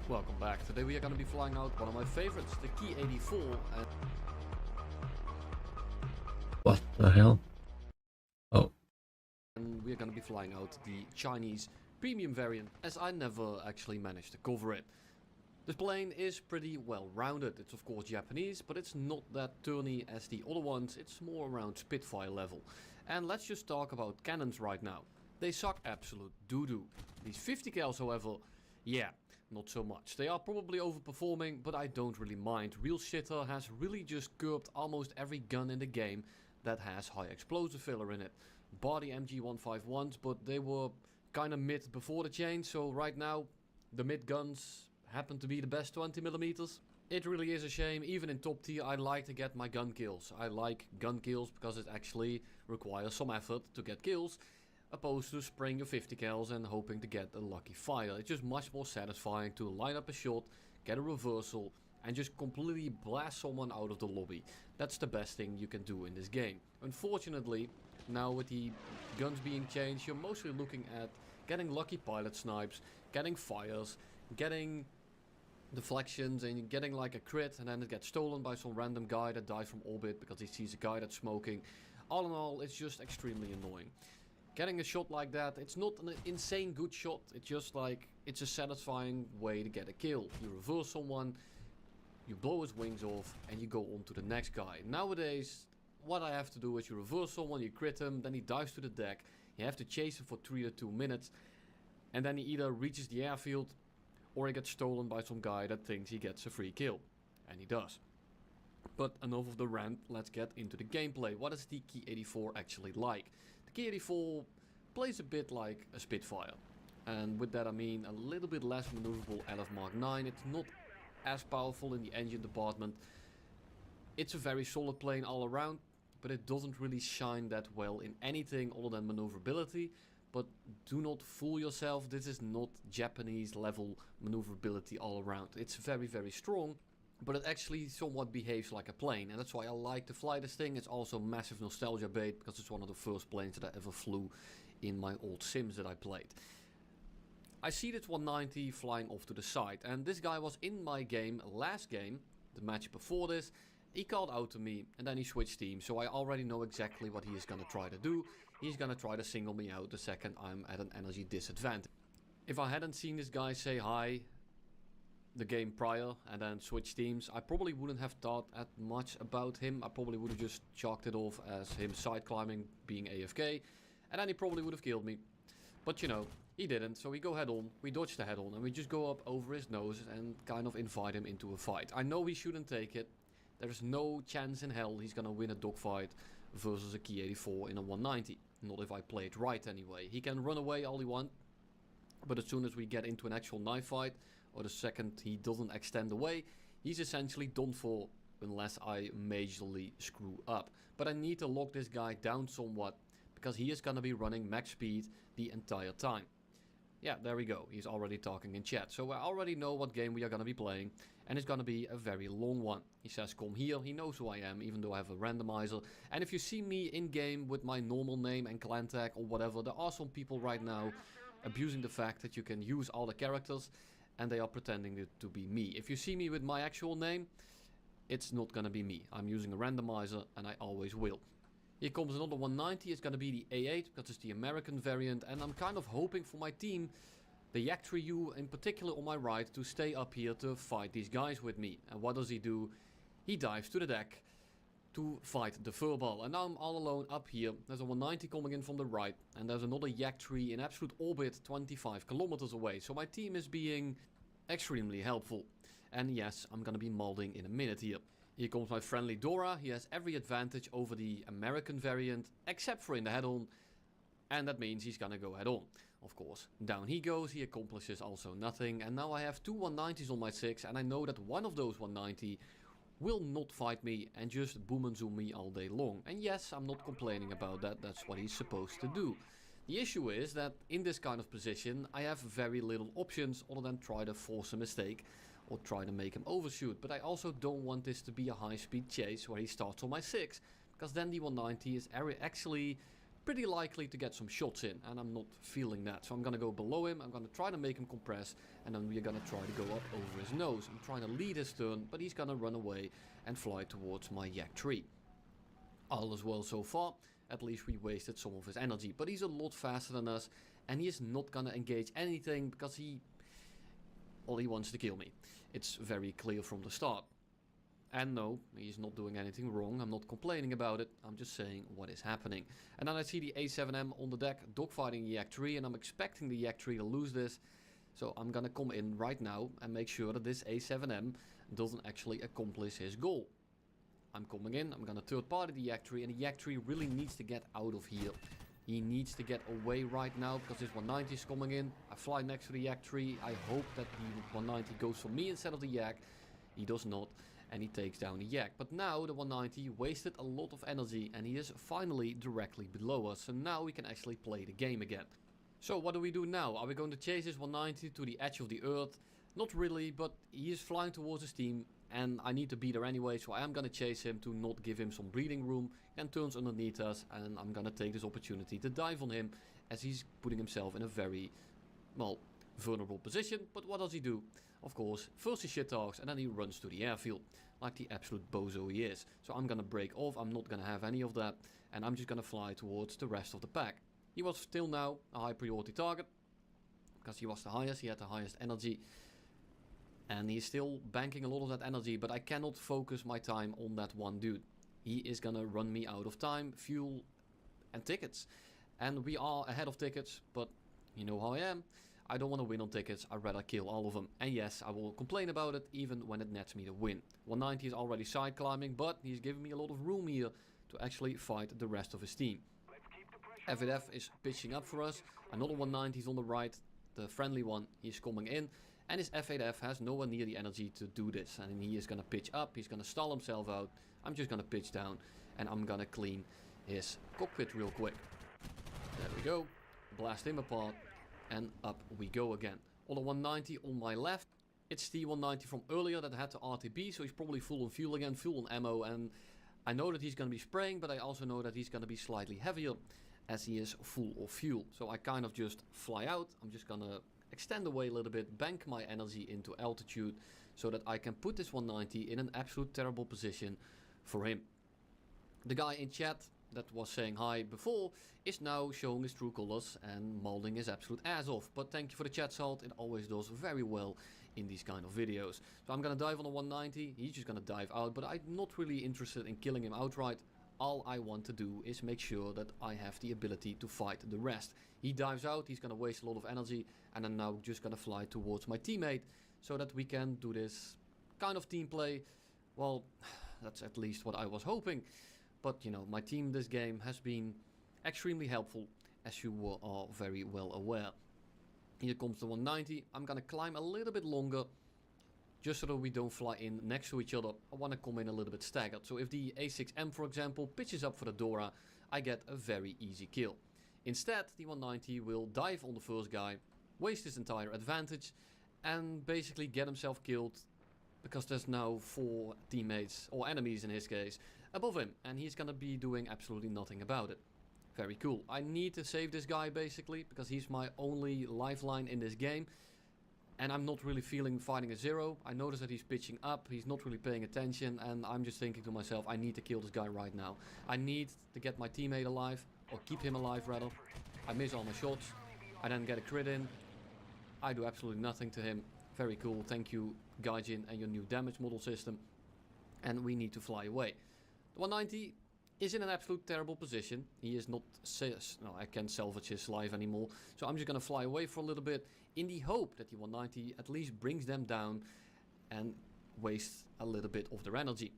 Welcome back. Today we are going to be flying out one of my favorites, the Key 84, What the hell? Oh, and we are going to be flying out the Chinese premium variant, as I never actually managed to cover it. This plane is pretty well rounded. It's of course Japanese, but it's not that turny as the other ones. It's more around Spitfire level. And let's just talk about cannons right now. They suck absolute doo-doo. These 50 cals, however, yeah, not so much. They are probably overperforming, but I don't really mind. Real Shitter has really just curbed almost every gun in the game that has high explosive filler in it. Bar the MG151s, but they were kinda mid before the change, so right now the mid guns happen to be the best 20mm. It really is a shame. Even in top tier I like to get my gun kills. I like gun kills because it actually requires some effort to get kills, opposed to spraying your 50 cals and hoping to get a lucky fire. It's just much more satisfying to line up a shot, get a reversal, and just completely blast someone out of the lobby. That's the best thing you can do in this game. Unfortunately, now with the guns being changed, you're mostly looking at getting lucky pilot snipes, getting fires, getting deflections, and getting like a crit, and then it gets stolen by some random guy that dies from orbit because he sees a guy that's smoking. All in all, it's just extremely annoying. Getting a shot like that, it's not an insane good shot, it's just like, it's a satisfying way to get a kill. You reverse someone, you blow his wings off, and you go on to the next guy. Nowadays, what I have to do is you reverse someone, you crit him, then he dives to the deck, you have to chase him for 3 to 2 minutes, and then he either reaches the airfield, or he gets stolen by some guy that thinks he gets a free kill. And he does. But enough of the rant, let's get into the gameplay. What is the Key 84 actually like? The Key 84 plays a bit like a Spitfire. And with that I mean a little bit less maneuverable LF Mark 9. It's not as powerful in the engine department. It's a very solid plane all around, but it doesn't really shine that well in anything other than maneuverability. But do not fool yourself, this is not Japanese level maneuverability all around. It's very, very strong, but it actually somewhat behaves like a plane. And that's why I like to fly this thing. It's also massive nostalgia bait, because it's one of the first planes that I ever flew in my old Sims that I played. I see this 190 flying off to the side, and this guy was in my game, last game, the match before this. He called out to me, and then he switched teams, so I already know exactly what he is gonna try to do. He's gonna try to single me out the second I'm at an energy disadvantage. If I hadn't seen this guy say hi the game prior and then switch teams, I probably wouldn't have thought that much about him. I probably would have just chalked it off as him side climbing, being AFK, and then he probably would have killed me. But you know, he didn't, so we go head on, we dodge the head on, and we just go up over his nose and kind of invite him into a fight. I know he shouldn't take it. There's no chance in hell he's gonna win a dogfight versus a Key 84 in a 190. Not if I play it right anyway. He can run away all he wants, but as soon as we get into an actual knife fight, or the second he doesn't extend away, he's essentially done for unless I majorly screw up. But I need to lock this guy down somewhat, because he is gonna be running max speed the entire time. Yeah, there we go. He's already talking in chat. So I already know what game we are going to be playing. And it's going to be a very long one. He says, come here. He knows who I am, even though I have a randomizer. And if you see me in game with my normal name and clan tag or whatever, there are some people right now abusing the fact that you can use all the characters and they are pretending it to be me. If you see me with my actual name, it's not going to be me. I'm using a randomizer and I always will. Here comes another 190, it's going to be the A8, because it's the American variant, and I'm kind of hoping for my team, the Yak 3U in particular on my right, to stay up here to fight these guys with me. And what does he do? He dives to the deck to fight the furball, and now I'm all alone up here. There's a 190 coming in from the right, and there's another Yak 3 in absolute orbit 25 kilometers away, so my team is being extremely helpful. And yes, I'm going to be molding in a minute here. Here comes my friendly Dora. He has every advantage over the American variant, except for in the head-on. And that means he's gonna go head-on, of course. Down he goes, he accomplishes also nothing. And now I have two 190s on my 6, and I know that one of those 190 will not fight me and just boom and zoom me all day long. And yes, I'm not complaining about that, that's what he's supposed to do. The issue is that in this kind of position, I have very little options other than try to force a mistake or try to make him overshoot. But I also don't want this to be a high speed chase where he starts on my 6, because then the 190 is actually pretty likely to get some shots in, and I'm not feeling that. So I'm gonna go below him, I'm gonna try to make him compress, and then we're gonna try to go up over his nose. I'm trying to lead his turn, but he's gonna run away and fly towards my yak tree. All is well so far, at least we wasted some of his energy, but he's a lot faster than us, and he is not gonna engage anything because he wants to kill me. It's very clear from the start. And no, he's not doing anything wrong, I'm not complaining about it, I'm just saying what is happening. And then I see the A7M on the deck dogfighting the yak tree, and I'm expecting the yak tree to lose this. So I'm gonna come in right now and make sure that this A7M doesn't actually accomplish his goal. I'm coming in, I'm gonna third party the yak tree, and the yak tree really needs to get out of here. He needs to get away right now because this 190 is coming in. I fly next to the yak tree, I hope that the 190 goes for me instead of the yak. He does not. And he takes down the yak. But now the 190 wasted a lot of energy and he is finally directly below us. So now we can actually play the game again. So what do we do now? Are we going to chase this 190 to the edge of the earth? Not really, but he is flying towards his team and I need to beat her anyway. So I am going to chase him to not give him some breathing room, and turns underneath us, and I'm going to take this opportunity to dive on him as he's putting himself in a very, well, vulnerable position. But what does he do? Of course, first he shit talks and then he runs to the airfield, like the absolute bozo he is. So I'm gonna break off, I'm not gonna have any of that, and I'm just gonna fly towards the rest of the pack. He was still now a high priority target, because he was the highest, he had the highest energy, and he's still banking a lot of that energy, but I cannot focus my time on that one dude. He is gonna run me out of time, fuel, and tickets. And we are ahead of tickets, but you know how I am. I don't want to win on tickets, I'd rather kill all of them. And yes, I will complain about it even when it nets me the win. 190 is already side climbing, but he's giving me a lot of room here to actually fight the rest of his team. FAF is pitching up for us. Another 190 is on the right, the friendly one, he's coming in. And his FAF has nowhere near the energy to do this. And he is going to pitch up, he's going to stall himself out. I'm just going to pitch down and I'm going to clean his cockpit real quick. There we go, blast him apart. And up we go again. On the 190 on my left, it's the 190 from earlier that had the RTB, so he's probably full on fuel again, full on ammo, and I know that he's going to be spraying, but I also know that he's going to be slightly heavier as he is full of fuel. So I kind of just fly out, I'm just going to extend away a little bit, bank my energy into altitude, so that I can put this 190 in an absolute terrible position for him. The guy in chat that was saying hi before is now showing his true colors and molding his absolute ass off. But thank you for the chat, Salt, it always does very well in these kind of videos. So I'm gonna dive on the 190, he's just gonna dive out, but I'm not really interested in killing him outright. All I want to do is make sure that I have the ability to fight the rest. He dives out, he's gonna waste a lot of energy, and I'm now just gonna fly towards my teammate so that we can do this kind of team play. Well, that's at least what I was hoping. But you know, my team this game has been extremely helpful, as you are very well aware. Here comes the 190. I'm gonna climb a little bit longer, just so that we don't fly in next to each other. I want to come in a little bit staggered. So if the A6M, for example, pitches up for the Dora, I get a very easy kill. Instead, the 190 will dive on the first guy, waste his entire advantage, and basically get himself killed, because there's now 4 teammates, or enemies in his case, above him, and he's gonna be doing absolutely nothing about it. Very cool. I need to save this guy basically, because he's my only lifeline in this game, and I'm not really feeling fighting a zero. I notice that he's pitching up, he's not really paying attention, and I'm just thinking to myself, I need to kill this guy right now. I need to get my teammate alive, or keep him alive rather. I miss all my shots, I then get a crit in, I do absolutely nothing to him. Very cool, thank you Gaijin and your new damage model system. And we need to fly away. The 190 is in an absolute terrible position. He is not, no, I can't salvage his life anymore. So I'm just going to fly away for a little bit in the hope that the 190 at least brings them down and wastes a little bit of their energy.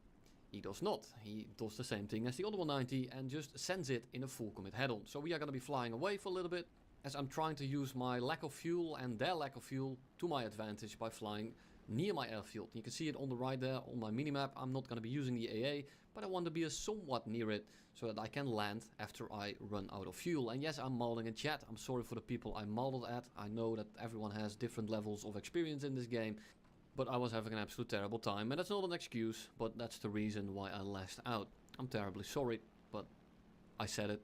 He does not. He does the same thing as the other 190 and just sends it in a full commit head-on. So we are going to be flying away for a little bit as I'm trying to use my lack of fuel and their lack of fuel to my advantage by flying near my airfield. You can see it on the right there on my minimap. I'm not going to be using the AA, but I want to be somewhat near it so that I can land after I run out of fuel. And yes, I'm molding in chat. I'm sorry for the people I modeled at. I know that everyone has different levels of experience in this game, but I was having an absolute terrible time. And that's not an excuse, but that's the reason why I lashed out. I'm terribly sorry, but I said it.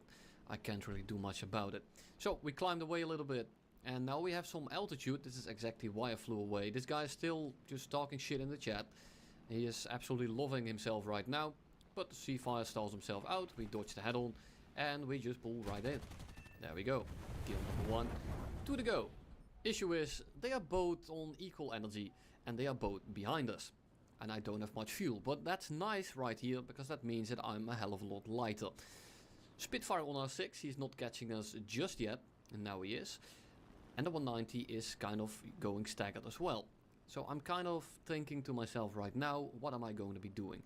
I can't really do much about it. So we climbed away a little bit, and now we have some altitude. This is exactly why I flew away. This guy is still just talking shit in the chat. He is absolutely loving himself right now, but the Seafire stalls himself out. We dodge the head-on, and we just pull right in. There we go. Kill number 1. 2 to go. Issue is, they are both on equal energy, and they are both behind us. And I don't have much fuel, but that's nice right here, because that means that I'm a hell of a lot lighter. Spitfire on R6, he's not catching us just yet, and now he is. And the 190 is kind of going staggered as well. So I'm kind of thinking to myself right now, what am I going to be doing?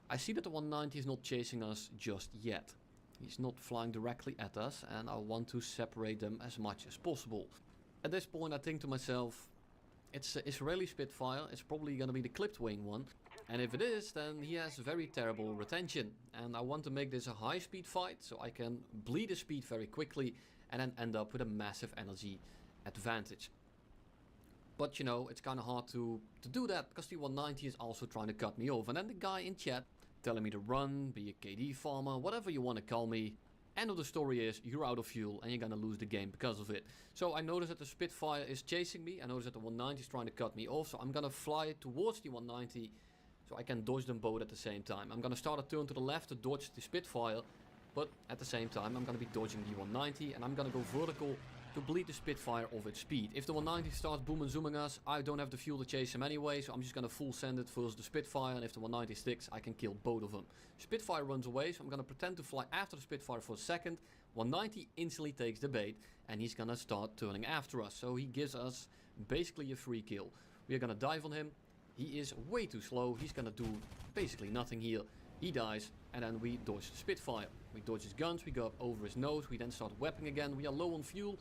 I see that the 190 is not chasing us just yet. He's not flying directly at us, and I want to separate them as much as possible. At this point I think to myself, it's an Israeli Spitfire, it's probably going to be the clipped wing one. And if it is, then he has very terrible retention. And I want to make this a high speed fight, so I can bleed the speed very quickly and then end up with a massive energy advantage. But you know, it's kind of hard to do that, because the 190 is also trying to cut me off. And then the guy in chat telling me to run, be a KD farmer, whatever you want to call me. End of the story is, you're out of fuel and you're gonna lose the game because of it. So I notice that the Spitfire is chasing me. I notice that the 190 is trying to cut me off. So I'm gonna fly towards the 190 so I can dodge them both at the same time. I'm gonna start a turn to the left to dodge the Spitfire. But at the same time, I'm gonna be dodging the 190. And I'm gonna go vertical to bleed the Spitfire of its speed. If the 190 starts boom and zooming us, I don't have the fuel to chase him anyway, so I'm just gonna full send it versus the Spitfire, and if the 190 sticks, I can kill both of them. Spitfire runs away, so I'm gonna pretend to fly after the Spitfire for a second. 190 instantly takes the bait, and he's gonna start turning after us, so he gives us basically a free kill. We are gonna dive on him. He is way too slow, he's gonna do basically nothing here. He dies, and then we dodge the Spitfire. We dodge his guns, we go up over his nose, we then start weaping again. We are low on fuel.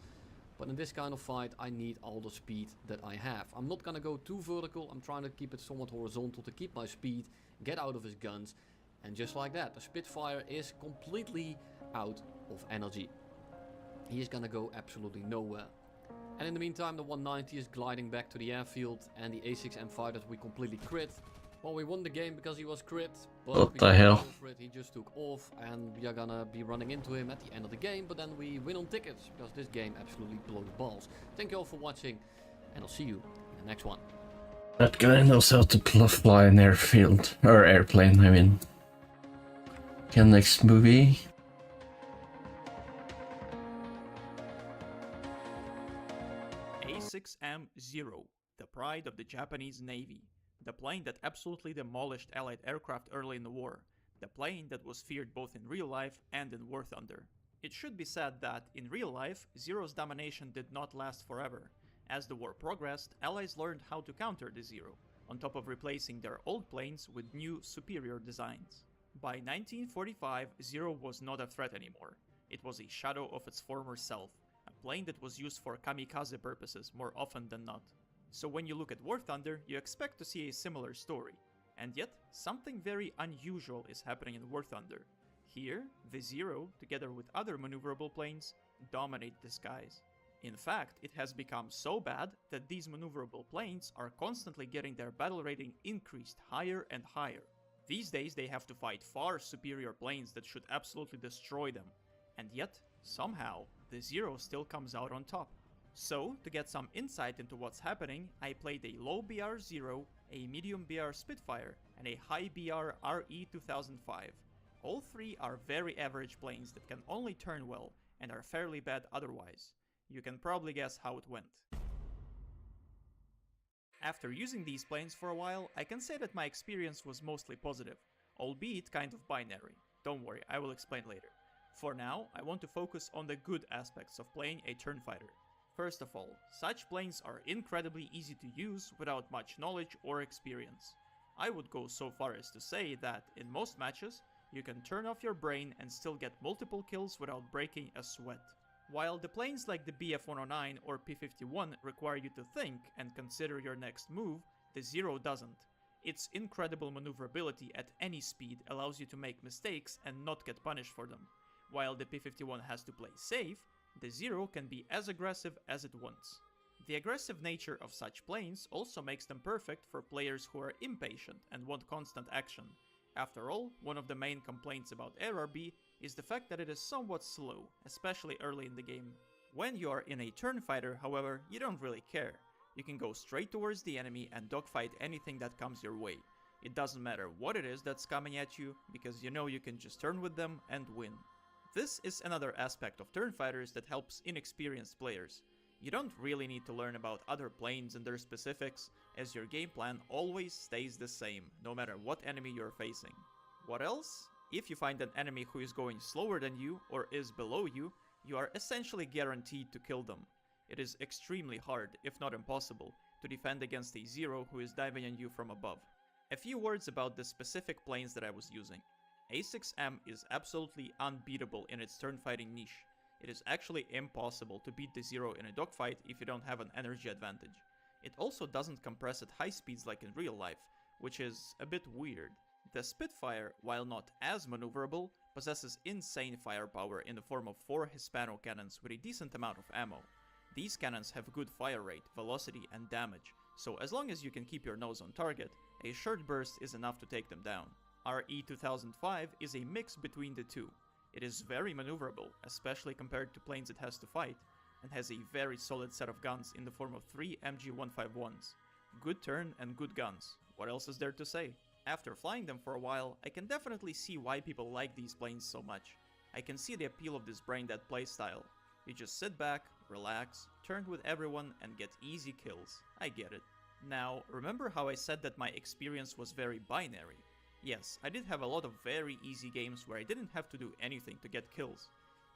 But in this kind of fight, I need all the speed that I have. I'm not gonna go too vertical. I'm trying to keep it somewhat horizontal to keep my speed, get out of his guns. And just like that, the Spitfire is completely out of energy. He is gonna go absolutely nowhere. And in the meantime, the 190 is gliding back to the airfield. And the A6 M5 that we completely crit. Well, we won the game because he was crit, but What we the didn't hell? go for it. He just took off, and we are gonna be running into him at the end of the game, but then we win on tickets, because this game absolutely blows balls. Thank you all for watching, and I'll see you in the next one. That guy knows how to fly an airfield. Or airplane, I mean. Okay, next movie. A6M-0, the pride of the Japanese Navy. The plane that absolutely demolished Allied aircraft early in the war. The plane that was feared both in real life and in War Thunder. It should be said that, in real life, Zero's domination did not last forever. As the war progressed, Allies learned how to counter the Zero, on top of replacing their old planes with new, superior designs. By 1945, Zero was not a threat anymore. It was a shadow of its former self, a plane that was used for kamikaze purposes more often than not. So when you look at War Thunder, you expect to see a similar story. And yet, something very unusual is happening in War Thunder. Here, the Zero, together with other maneuverable planes, dominate the skies. In fact, it has become so bad that these maneuverable planes are constantly getting their battle rating increased higher and higher. These days they have to fight far superior planes that should absolutely destroy them. And yet, somehow, the Zero still comes out on top. So, to get some insight into what's happening, I played a low BR Zero, a medium BR Spitfire, and a high BR RE 2005. All three are very average planes that can only turn well, and are fairly bad otherwise. You can probably guess how it went. After using these planes for a while, I can say that my experience was mostly positive, albeit kind of binary. Don't worry, I will explain later. For now, I want to focus on the good aspects of playing a turn fighter. First of all, such planes are incredibly easy to use without much knowledge or experience. I would go so far as to say that, in most matches, you can turn off your brain and still get multiple kills without breaking a sweat. While the planes like the BF-109 or P-51 require you to think and consider your next move, the Zero doesn't. Its incredible maneuverability at any speed allows you to make mistakes and not get punished for them. While the P-51 has to play safe, the Zero can be as aggressive as it wants. The aggressive nature of such planes also makes them perfect for players who are impatient and want constant action. After all, one of the main complaints about RRB is the fact that it is somewhat slow, especially early in the game. When you are in a turn fighter, however, you don't really care. You can go straight towards the enemy and dogfight anything that comes your way. It doesn't matter what it is that's coming at you, because you know you can just turn with them and win. This is another aspect of turn fighters that helps inexperienced players. You don't really need to learn about other planes and their specifics, as your game plan always stays the same, no matter what enemy you're facing. What else? If you find an enemy who is going slower than you or is below you, you are essentially guaranteed to kill them. It is extremely hard, if not impossible, to defend against a zero who is diving on you from above. A few words about the specific planes that I was using. A6M is absolutely unbeatable in its turn fighting niche. It is actually impossible to beat the zero in a dogfight if you don't have an energy advantage. It also doesn't compress at high speeds like in real life, which is a bit weird. The Spitfire, while not as maneuverable, possesses insane firepower in the form of 4 Hispano cannons with a decent amount of ammo. These cannons have good fire rate, velocity and damage, so as long as you can keep your nose on target, a short burst is enough to take them down. Our E2005 is a mix between the two. It is very maneuverable, especially compared to planes it has to fight, and has a very solid set of guns in the form of 3 MG151s. Good turn and good guns. What else is there to say? After flying them for a while, I can definitely see why people like these planes so much. I can see the appeal of this brain-dead playstyle. You just sit back, relax, turn with everyone and get easy kills. I get it. Now, remember how I said that my experience was very binary? Yes, I did have a lot of very easy games where I didn't have to do anything to get kills.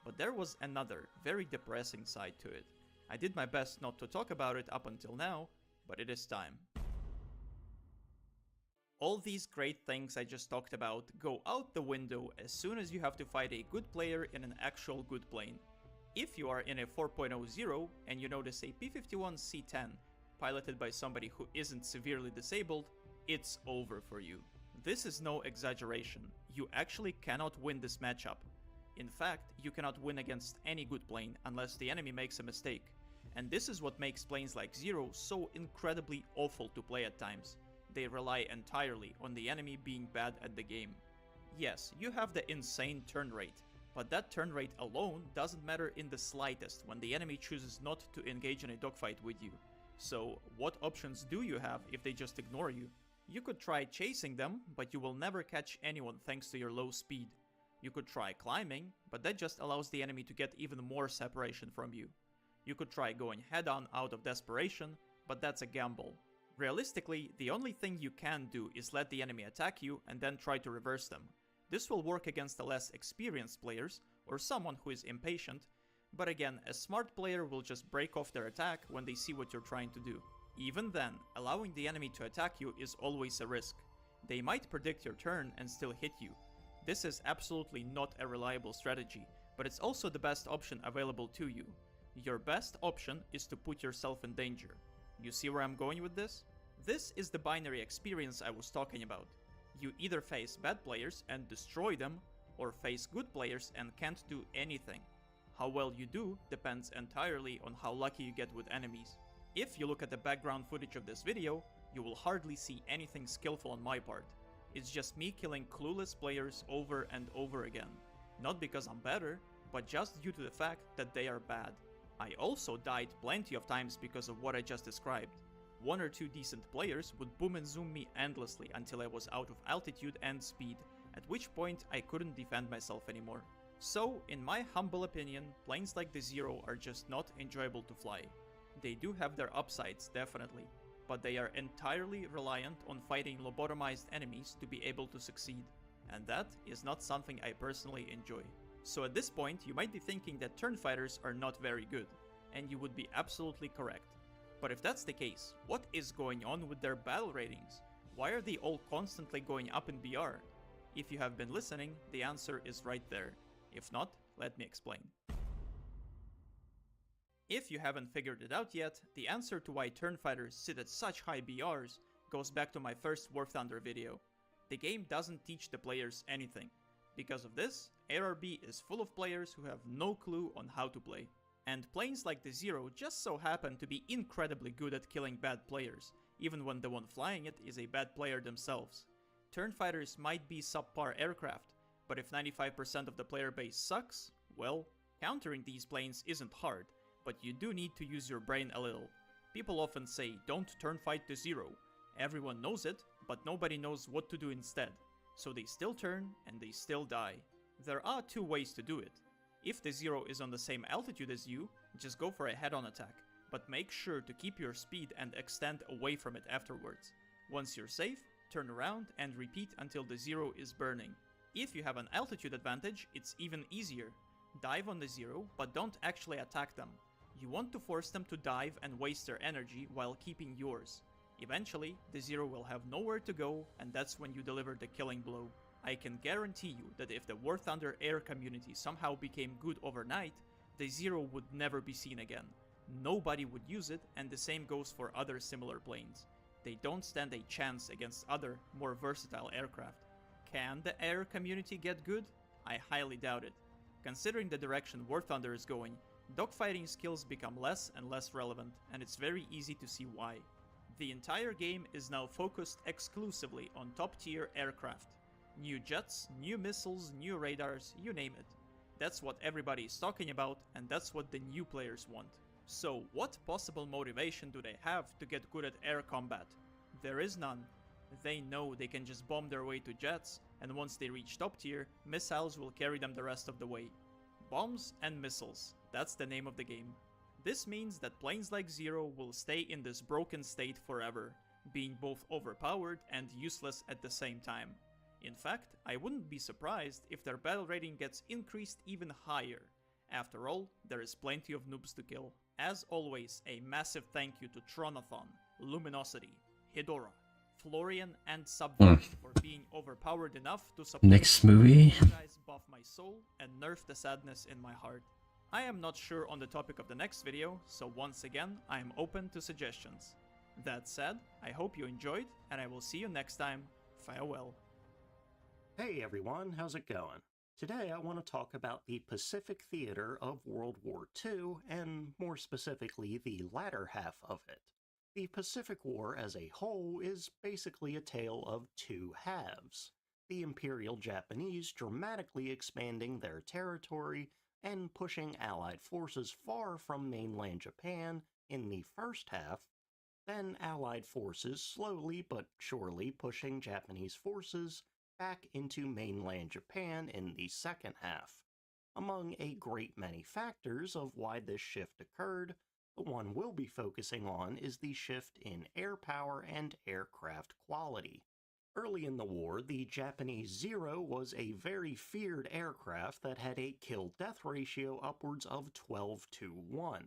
But there was another, very depressing side to it. I did my best not to talk about it up until now, but it is time. All these great things I just talked about go out the window as soon as you have to fight a good player in an actual good plane. If you are in a 4.0 and you notice a P-51C-10 piloted by somebody who isn't severely disabled, it's over for you. This is no exaggeration, you actually cannot win this matchup. In fact, you cannot win against any good plane unless the enemy makes a mistake. And this is what makes planes like Zero so incredibly awful to play at times. They rely entirely on the enemy being bad at the game. Yes, you have the insane turn rate, but that turn rate alone doesn't matter in the slightest when the enemy chooses not to engage in a dogfight with you. So, what options do you have if they just ignore you? You could try chasing them, but you will never catch anyone thanks to your low speed. You could try climbing, but that just allows the enemy to get even more separation from you. You could try going head-on out of desperation, but that's a gamble. Realistically, the only thing you can do is let the enemy attack you and then try to reverse them. This will work against the less experienced players, or someone who is impatient, but again, a smart player will just break off their attack when they see what you're trying to do. Even then, allowing the enemy to attack you is always a risk. They might predict your turn and still hit you. This is absolutely not a reliable strategy, but it's also the best option available to you. Your best option is to put yourself in danger. You see where I'm going with this? This is the binary experience I was talking about. You either face bad players and destroy them, or face good players and can't do anything. How well you do depends entirely on how lucky you get with enemies. If you look at the background footage of this video, you will hardly see anything skillful on my part. It's just me killing clueless players over and over again. Not because I'm better, but just due to the fact that they are bad. I also died plenty of times because of what I just described. 1 or 2 decent players would boom and zoom me endlessly until I was out of altitude and speed, at which point I couldn't defend myself anymore. So, in my humble opinion, planes like the Zero are just not enjoyable to fly. They do have their upsides, definitely, but they are entirely reliant on fighting lobotomized enemies to be able to succeed, and that is not something I personally enjoy. So at this point, you might be thinking that turn fighters are not very good, and you would be absolutely correct. But if that's the case, what is going on with their battle ratings? Why are they all constantly going up in BR? If you have been listening, the answer is right there. If not, let me explain. If you haven't figured it out yet, the answer to why turn fighters sit at such high BRs goes back to my first warthunder video. The game doesn't teach the players anything. Because of this, ARB is full of players who have no clue on how to play. And planes like the Zero just so happen to be incredibly good at killing bad players, even when the one flying it is a bad player themselves. Turn fighters might be subpar aircraft, But if 95% of the player base sucks, well, countering these planes isn't hard, but you do need to use your brain a little. People often say, don't turn fight to 0. Everyone knows it, but nobody knows what to do instead. So they still turn, and they still die. There are 2 ways to do it. If the 0 is on the same altitude as you, just go for a head-on attack, but make sure to keep your speed and extend away from it afterwards. Once you're safe, turn around and repeat until the 0 is burning. If you have an altitude advantage, it's even easier. Dive on the 0, but don't actually attack them. You want to force them to dive and waste their energy while keeping yours. Eventually, the 0 will have nowhere to go, and that's when you deliver the killing blow. I can guarantee you that if the War Thunder air community somehow became good overnight, the 0 would never be seen again. Nobody would use it, and the same goes for other similar planes. They don't stand a chance against other, more versatile aircraft. Can the air community get good? I highly doubt it. Considering the direction War Thunder is going, dogfighting skills become less and less relevant, and it's very easy to see why. The entire game is now focused exclusively on top-tier aircraft. New jets, new missiles, new radars, you name it. That's what everybody is talking about, and that's what the new players want. So what possible motivation do they have to get good at air combat? There is none. They know they can just bomb their way to jets, and once they reach top tier, missiles will carry them the rest of the way. Bombs and missiles, that's the name of the game. This means that planes like 0 will stay in this broken state forever, being both overpowered and useless at the same time. In fact, I wouldn't be surprised if their battle rating gets increased even higher. After all, there is plenty of noobs to kill. As always, a massive thank you to Tronathon, Luminosity, Hedora, Florian, and Subversion for being overpowered enough to support Next movie. you guys buff my soul and nerf the sadness in my heart. I am not sure on the topic of the next video, so once again, I am open to suggestions. That said, I hope you enjoyed, and I will see you next time. Farewell. Hey everyone, how's it going? Today I want to talk about the Pacific theater of World War II, and more specifically the latter half of it. The Pacific War as a whole is basically a tale of 2 halves. The Imperial Japanese dramatically expanding their territory and pushing Allied forces far from mainland Japan in the first half, then Allied forces slowly but surely pushing Japanese forces back into mainland Japan in the second half. Among a great many factors of why this shift occurred, the one we'll be focusing on is the shift in air power and aircraft quality. Early in the war, the Japanese 0 was a very feared aircraft that had a kill-death ratio upwards of 12-1.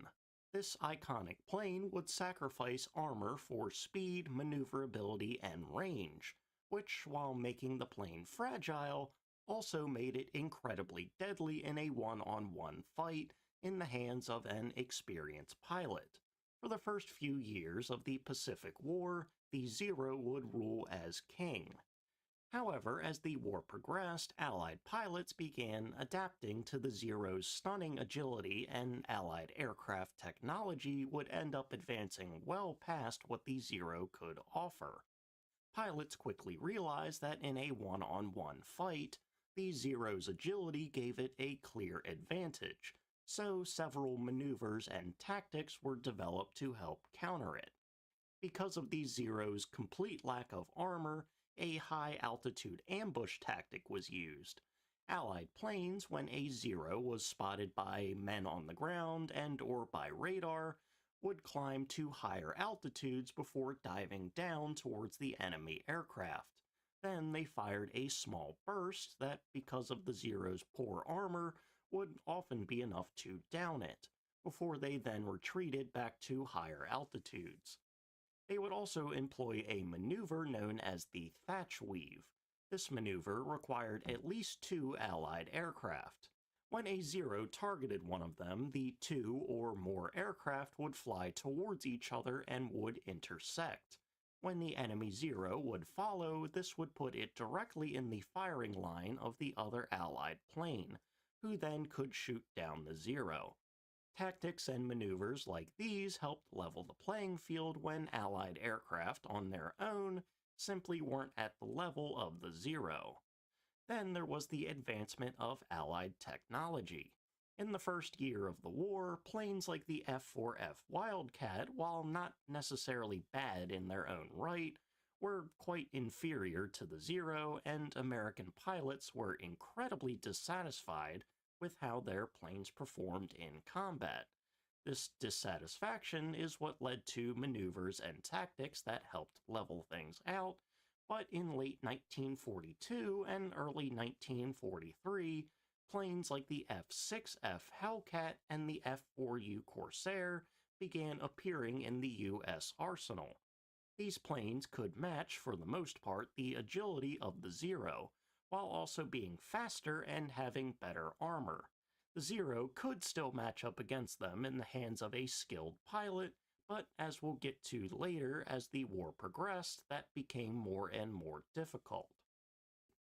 This iconic plane would sacrifice armor for speed, maneuverability, and range, which, while making the plane fragile, also made it incredibly deadly in a one-on-one fight in the hands of an experienced pilot. For the first few years of the Pacific War, the 0 would rule as king. However, as the war progressed, Allied pilots began adapting to the 0's stunning agility, and Allied aircraft technology would end up advancing well past what the 0 could offer. Pilots quickly realized that in a one-on-one fight, the 0's agility gave it a clear advantage, so several maneuvers and tactics were developed to help counter it. Because of the 0's complete lack of armor, a high-altitude ambush tactic was used. Allied planes, when a 0 was spotted by men on the ground and/or by radar, would climb to higher altitudes before diving down towards the enemy aircraft. Then they fired a small burst that, because of the 0's poor armor, would often be enough to down it, before they then retreated back to higher altitudes. They would also employ a maneuver known as the thatch weave. This maneuver required at least 2 Allied aircraft. When a 0 targeted one of them, the 2 or more aircraft would fly towards each other and would intersect. When the enemy 0 would follow, this would put it directly in the firing line of the other Allied plane, who then could shoot down the 0. Tactics and maneuvers like these helped level the playing field when Allied aircraft on their own simply weren't at the level of the 0. Then there was the advancement of Allied technology. In the first year of the war, planes like the F-4F Wildcat, while not necessarily bad in their own right, were quite inferior to the Zero, and American pilots were incredibly dissatisfied with how their planes performed in combat. This dissatisfaction is what led to maneuvers and tactics that helped level things out, but in late 1942 and early 1943, planes like the F-6F Hellcat and the F-4U Corsair began appearing in the U.S. arsenal. These planes could match, for the most part, the agility of the Zero, while also being faster and having better armor. The Zero could still match up against them in the hands of a skilled pilot, but as we'll get to later as the war progressed, that became more and more difficult.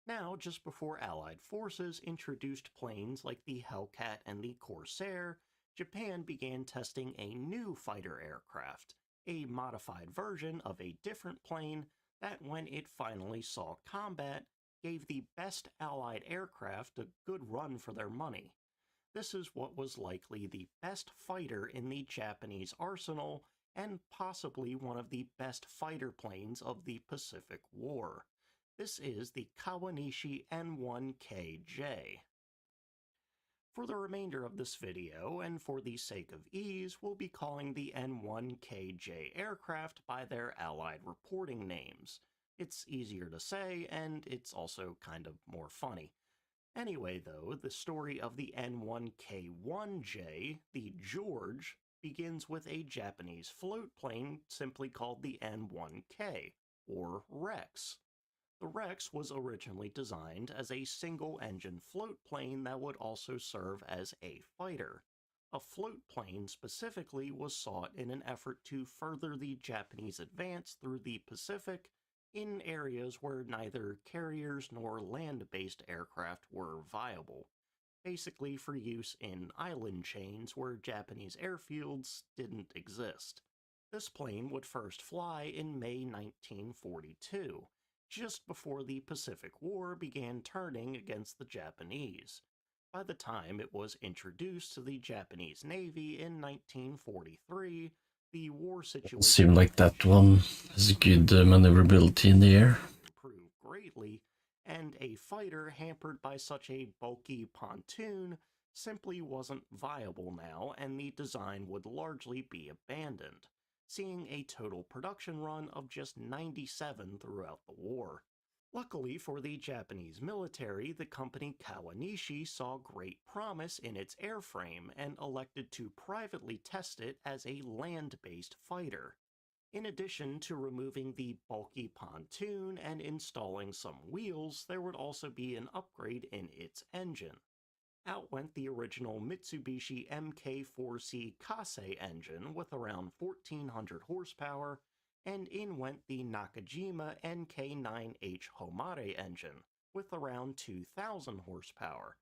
Now, just before Allied forces introduced planes like the Hellcat and the Corsair, Japan began testing a new fighter aircraft, a modified version of a different plane that, when it finally saw combat, gave the best Allied aircraft a good run for their money. This is what was likely the best fighter in the Japanese arsenal and possibly one of the best fighter planes of the Pacific War. This is the Kawanishi N1KJ. For the remainder of this video, and for the sake of ease, we'll be calling the N1KJ aircraft by their Allied reporting names. It's easier to say, and it's also kind of more funny. Anyway, though, the story of the N1K1J, the George, begins with a Japanese float plane simply called the N1K, or Rex. The Rex was originally designed as a single-engine float plane that would also serve as a fighter. A float plane specifically was sought in an effort to further the Japanese advance through the Pacific in areas where neither carriers nor land-based aircraft were viable, basically for use in island chains where Japanese airfields didn't exist. This plane would first fly in May 1942, just before the Pacific War began turning against the Japanese. By the time it was introduced to the Japanese Navy in 1943, the war situation Seemed like that one has good maneuverability in the air. improved greatly, and a fighter hampered by such a bulky pontoon simply wasn't viable now, and the design would largely be abandoned, seeing a total production run of just 97 throughout the war. Luckily for the Japanese military, the company Kawanishi saw great promise in its airframe and elected to privately test it as a land-based fighter. In addition to removing the bulky pontoon and installing some wheels, there would also be an upgrade in its engine. Out went the original Mitsubishi Mk4C Kase engine with around 1,400 horsepower, and in went the Nakajima NK9H Homare engine with around 2,000 horsepower.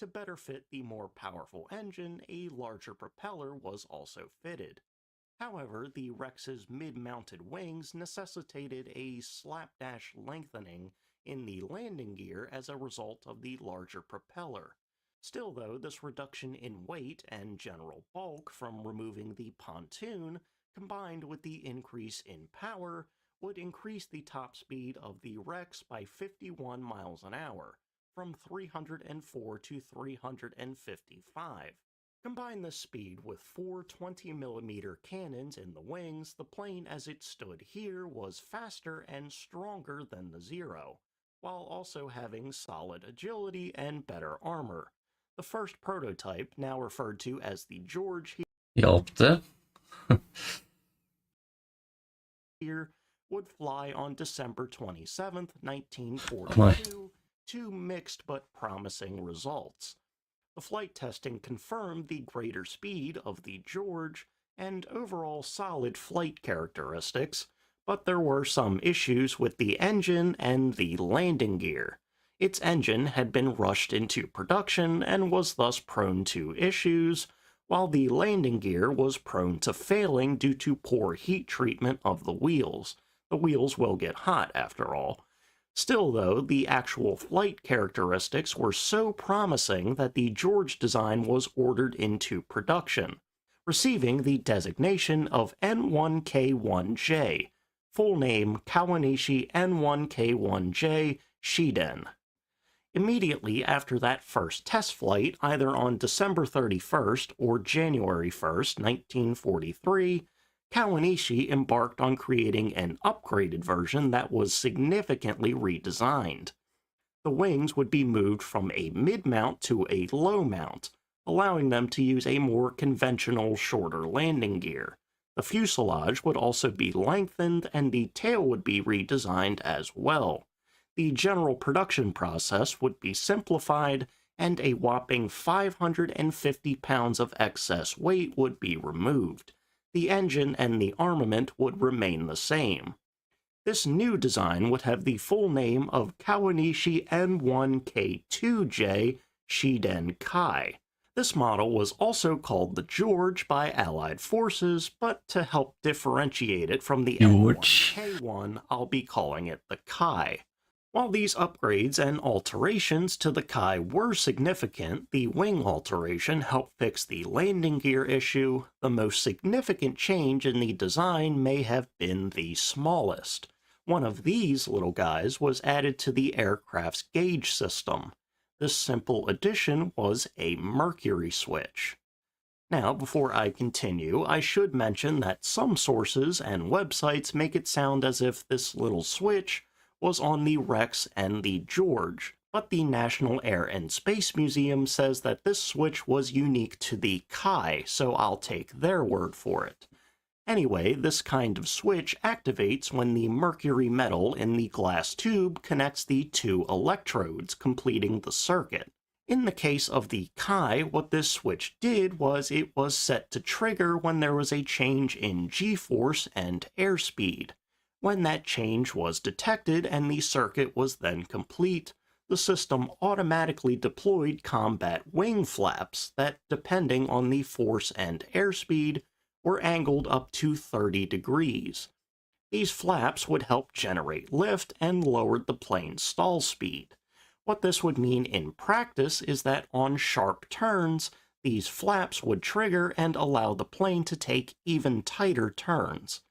To better fit the more powerful engine, a larger propeller was also fitted. However, the Rex's mid-mounted wings necessitated a slapdash lengthening in the landing gear as a result of the larger propeller. Still though, this reduction in weight and general bulk from removing the pontoon, combined with the increase in power, would increase the top speed of the Rex by 51 miles an hour, from 304 to 355. Combine this speed with 4 20mm cannons in the wings, the plane as it stood here was faster and stronger than the Zero, while also having solid agility and better armor. The first prototype, now referred to as the George Hjalp here, would fly on December 27, 1942, to mixed but promising results. The flight testing confirmed the greater speed of the George and overall solid flight characteristics, but there were some issues with the engine and the landing gear. Its engine had been rushed into production and was thus prone to issues, while the landing gear was prone to failing due to poor heat treatment of the wheels. The wheels will get hot after all. Still, though, the actual flight characteristics were so promising that the George design was ordered into production, receiving the designation of N1K1J, full name Kawanishi N1K1J Shiden. Immediately after that first test flight, either on December 31st or January 1st, 1943, Kawanishi embarked on creating an upgraded version that was significantly redesigned. The wings would be moved from a mid-mount to a low mount, allowing them to use a more conventional, shorter landing gear. The fuselage would also be lengthened, and the tail would be redesigned as well. The general production process would be simplified, and a whopping 550 pounds of excess weight would be removed. The engine and the armament would remain the same. This new design would have the full name of Kawanishi N1K2J Shiden Kai. This model was also called the George by Allied forces, but to help differentiate it from the George. N1K1, I'll be calling it the Kai. While these upgrades and alterations to the Kai were significant, the wing alteration helped fix the landing gear issue. The most significant change in the design may have been the smallest. One of these little guys was added to the aircraft's gauge system. This simple addition was a mercury switch. Now, before I continue, I should mention that some sources and websites make it sound as if this little switch was on the Rex and the George, but the National Air and Space Museum says that this switch was unique to the Kai, so I'll take their word for it. Anyway, this kind of switch activates when the mercury metal in the glass tube connects the two electrodes, completing the circuit. In the case of the Kai, what this switch did was it was set to trigger when there was a change in G-force and airspeed. When that change was detected and the circuit was then complete, the system automatically deployed combat wing flaps that, depending on the force and airspeed, were angled up to 30 degrees. These flaps would help generate lift and lowered the plane's stall speed. What this would mean in practice is that on sharp turns, these flaps would trigger and allow the plane to take even tighter turns.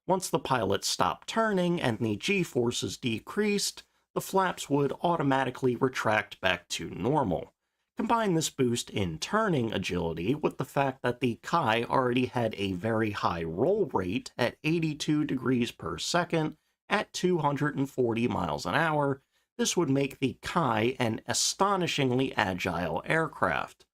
Once the pilot stopped turning and the G-forces decreased, the flaps would automatically retract back to normal. Combine this boost in turning agility with the fact that the Kai already had a very high roll rate at 82 degrees per second at 240 miles an hour, this would make the Kai an astonishingly agile aircraft.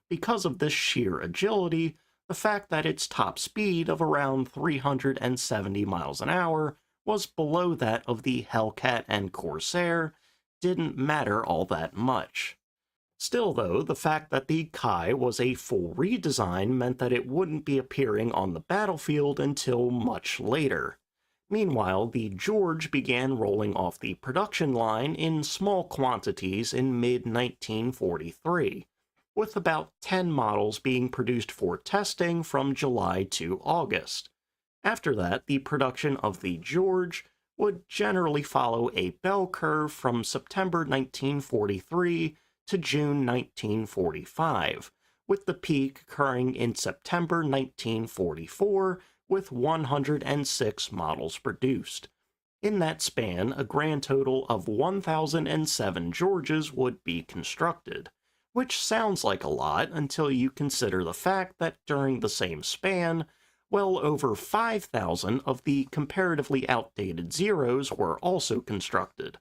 Because of this sheer agility, the fact that its top speed of around 370 miles an hour was below that of the Hellcat and Corsair didn't matter all that much. Still, though, the fact that the Kai was a full redesign meant that it wouldn't be appearing on the battlefield until much later. Meanwhile, the George began rolling off the production line in small quantities in mid-1943, with about 10 models being produced for testing from July to August. After that, the production of the George would generally follow a bell curve from September 1943 to June 1945, with the peak occurring in September 1944 with 106 models produced. In that span, a grand total of 1,007 Georges would be constructed, which sounds like a lot until you consider the fact that during the same span, well over 5,000 of the comparatively outdated Zeros were also constructed.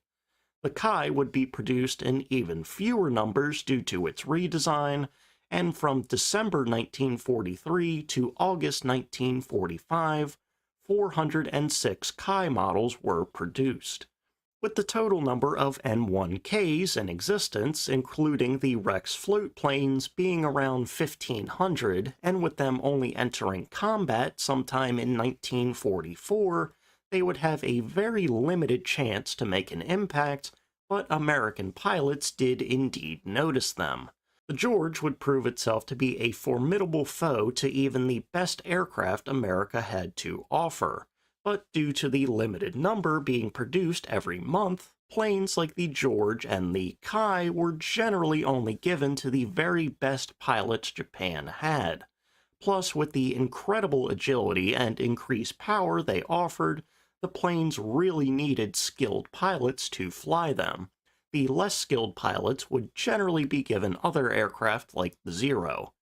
The Kai would be produced in even fewer numbers due to its redesign, and from December 1943 to August 1945, 406 Kai models were produced. With the total number of N1Ks in existence, including the Rex float planes, being around 1,500, and with them only entering combat sometime in 1944, they would have a very limited chance to make an impact, but American pilots did indeed notice them. The George would prove itself to be a formidable foe to even the best aircraft America had to offer. but due to the limited number being produced every month, planes like the George and the Kai were generally only given to the very best pilots Japan had. Plus, with the incredible agility and increased power they offered, the planes really needed skilled pilots to fly them. The less skilled pilots would generally be given other aircraft like the Zero.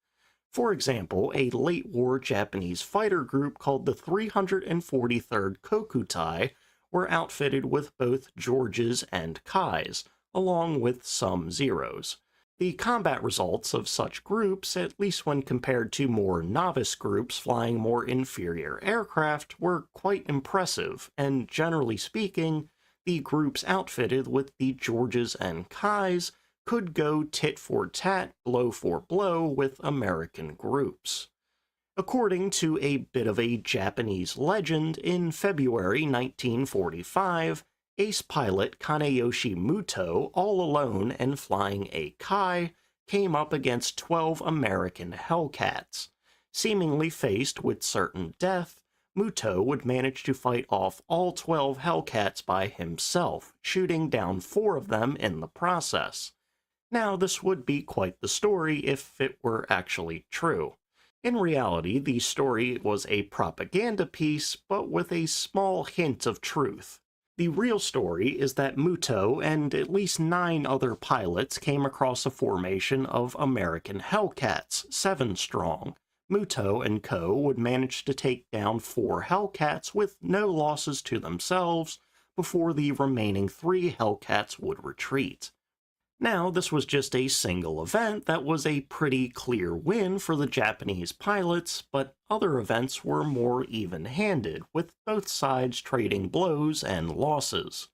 For example, a late-war Japanese fighter group called the 343rd Kokutai were outfitted with both Georges and Kais, along with some Zeros. The combat results of such groups, at least when compared to more novice groups flying more inferior aircraft, were quite impressive, and generally speaking, the groups outfitted with the Georges and Kais could go tit for tat, blow for blow with American groups. According to a bit of a Japanese legend, in February 1945, ace pilot Kaneyoshi Muto, all alone and flying a Kai, came up against 12 American Hellcats. Seemingly faced with certain death, Muto would manage to fight off all 12 Hellcats by himself, shooting down 4 of them in the process. Now, this would be quite the story if it were actually true. In reality, the story was a propaganda piece, but with a small hint of truth. The real story is that Muto and at least 9 other pilots came across a formation of American Hellcats, 7 strong. Muto and co. would manage to take down 4 Hellcats with no losses to themselves before the remaining 3 Hellcats would retreat. Now, this was just a single event that was a pretty clear win for the Japanese pilots, but other events were more even-handed, with both sides trading blows and losses.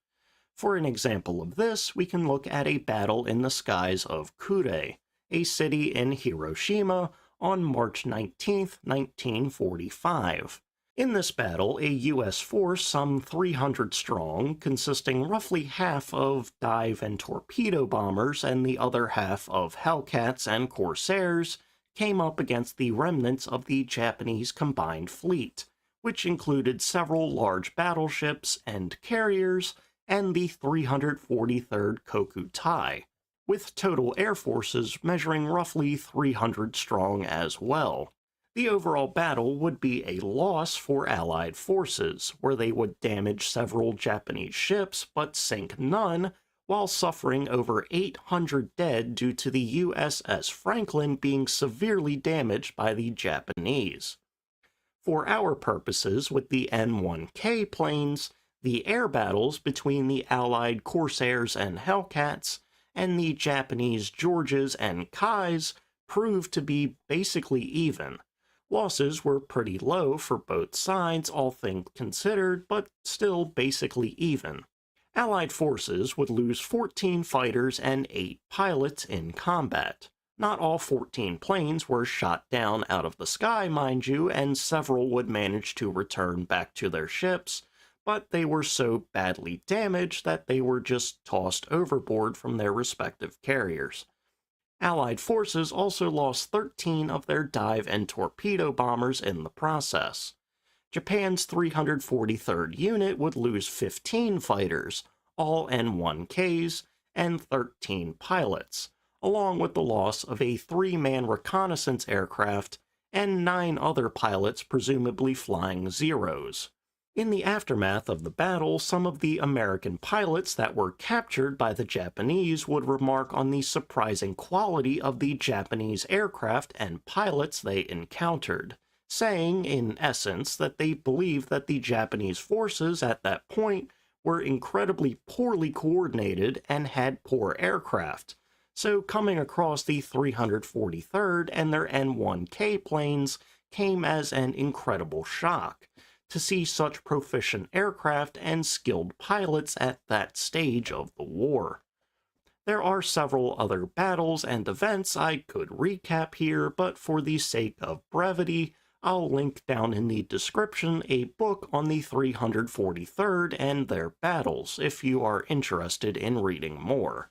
For an example of this, we can look at a battle in the skies of Kure, a city in Hiroshima, on March 19, 1945. In this battle, a U.S. force some 300 strong, consisting roughly half of dive and torpedo bombers and the other half of Hellcats and Corsairs, came up against the remnants of the Japanese combined fleet, which included several large battleships and carriers, and the 343rd Kokutai, with total air forces measuring roughly 300 strong as well. The overall battle would be a loss for Allied forces, where they would damage several Japanese ships but sink none, while suffering over 800 dead due to the USS Franklin being severely damaged by the Japanese. For our purposes, with the N-1K planes, the air battles between the Allied Corsairs and Hellcats and the Japanese Georges and Kais proved to be basically even. Losses were pretty low for both sides, all things considered, but still basically even. Allied forces would lose 14 fighters and 8 pilots in combat. Not all 14 planes were shot down out of the sky, mind you, and several would manage to return back to their ships, but they were so badly damaged that they were just tossed overboard from their respective carriers. Allied forces also lost 13 of their dive and torpedo bombers in the process. Japan's 343rd Unit would lose 15 fighters, all N-1Ks, and 13 pilots, along with the loss of a 3-man reconnaissance aircraft and 9 other pilots presumably flying Zeros. In the aftermath of the battle, some of the American pilots that were captured by the Japanese would remark on the surprising quality of the Japanese aircraft and pilots they encountered, saying, in essence, that they believed that the Japanese forces at that point were incredibly poorly coordinated and had poor aircraft. So coming across the 343rd and their N-1K planes came as an incredible shock to see such proficient aircraft and skilled pilots at that stage of the war. There are several other battles and events I could recap here, but for the sake of brevity, I'll link down in the description a book on the 343rd and their battles if you are interested in reading more.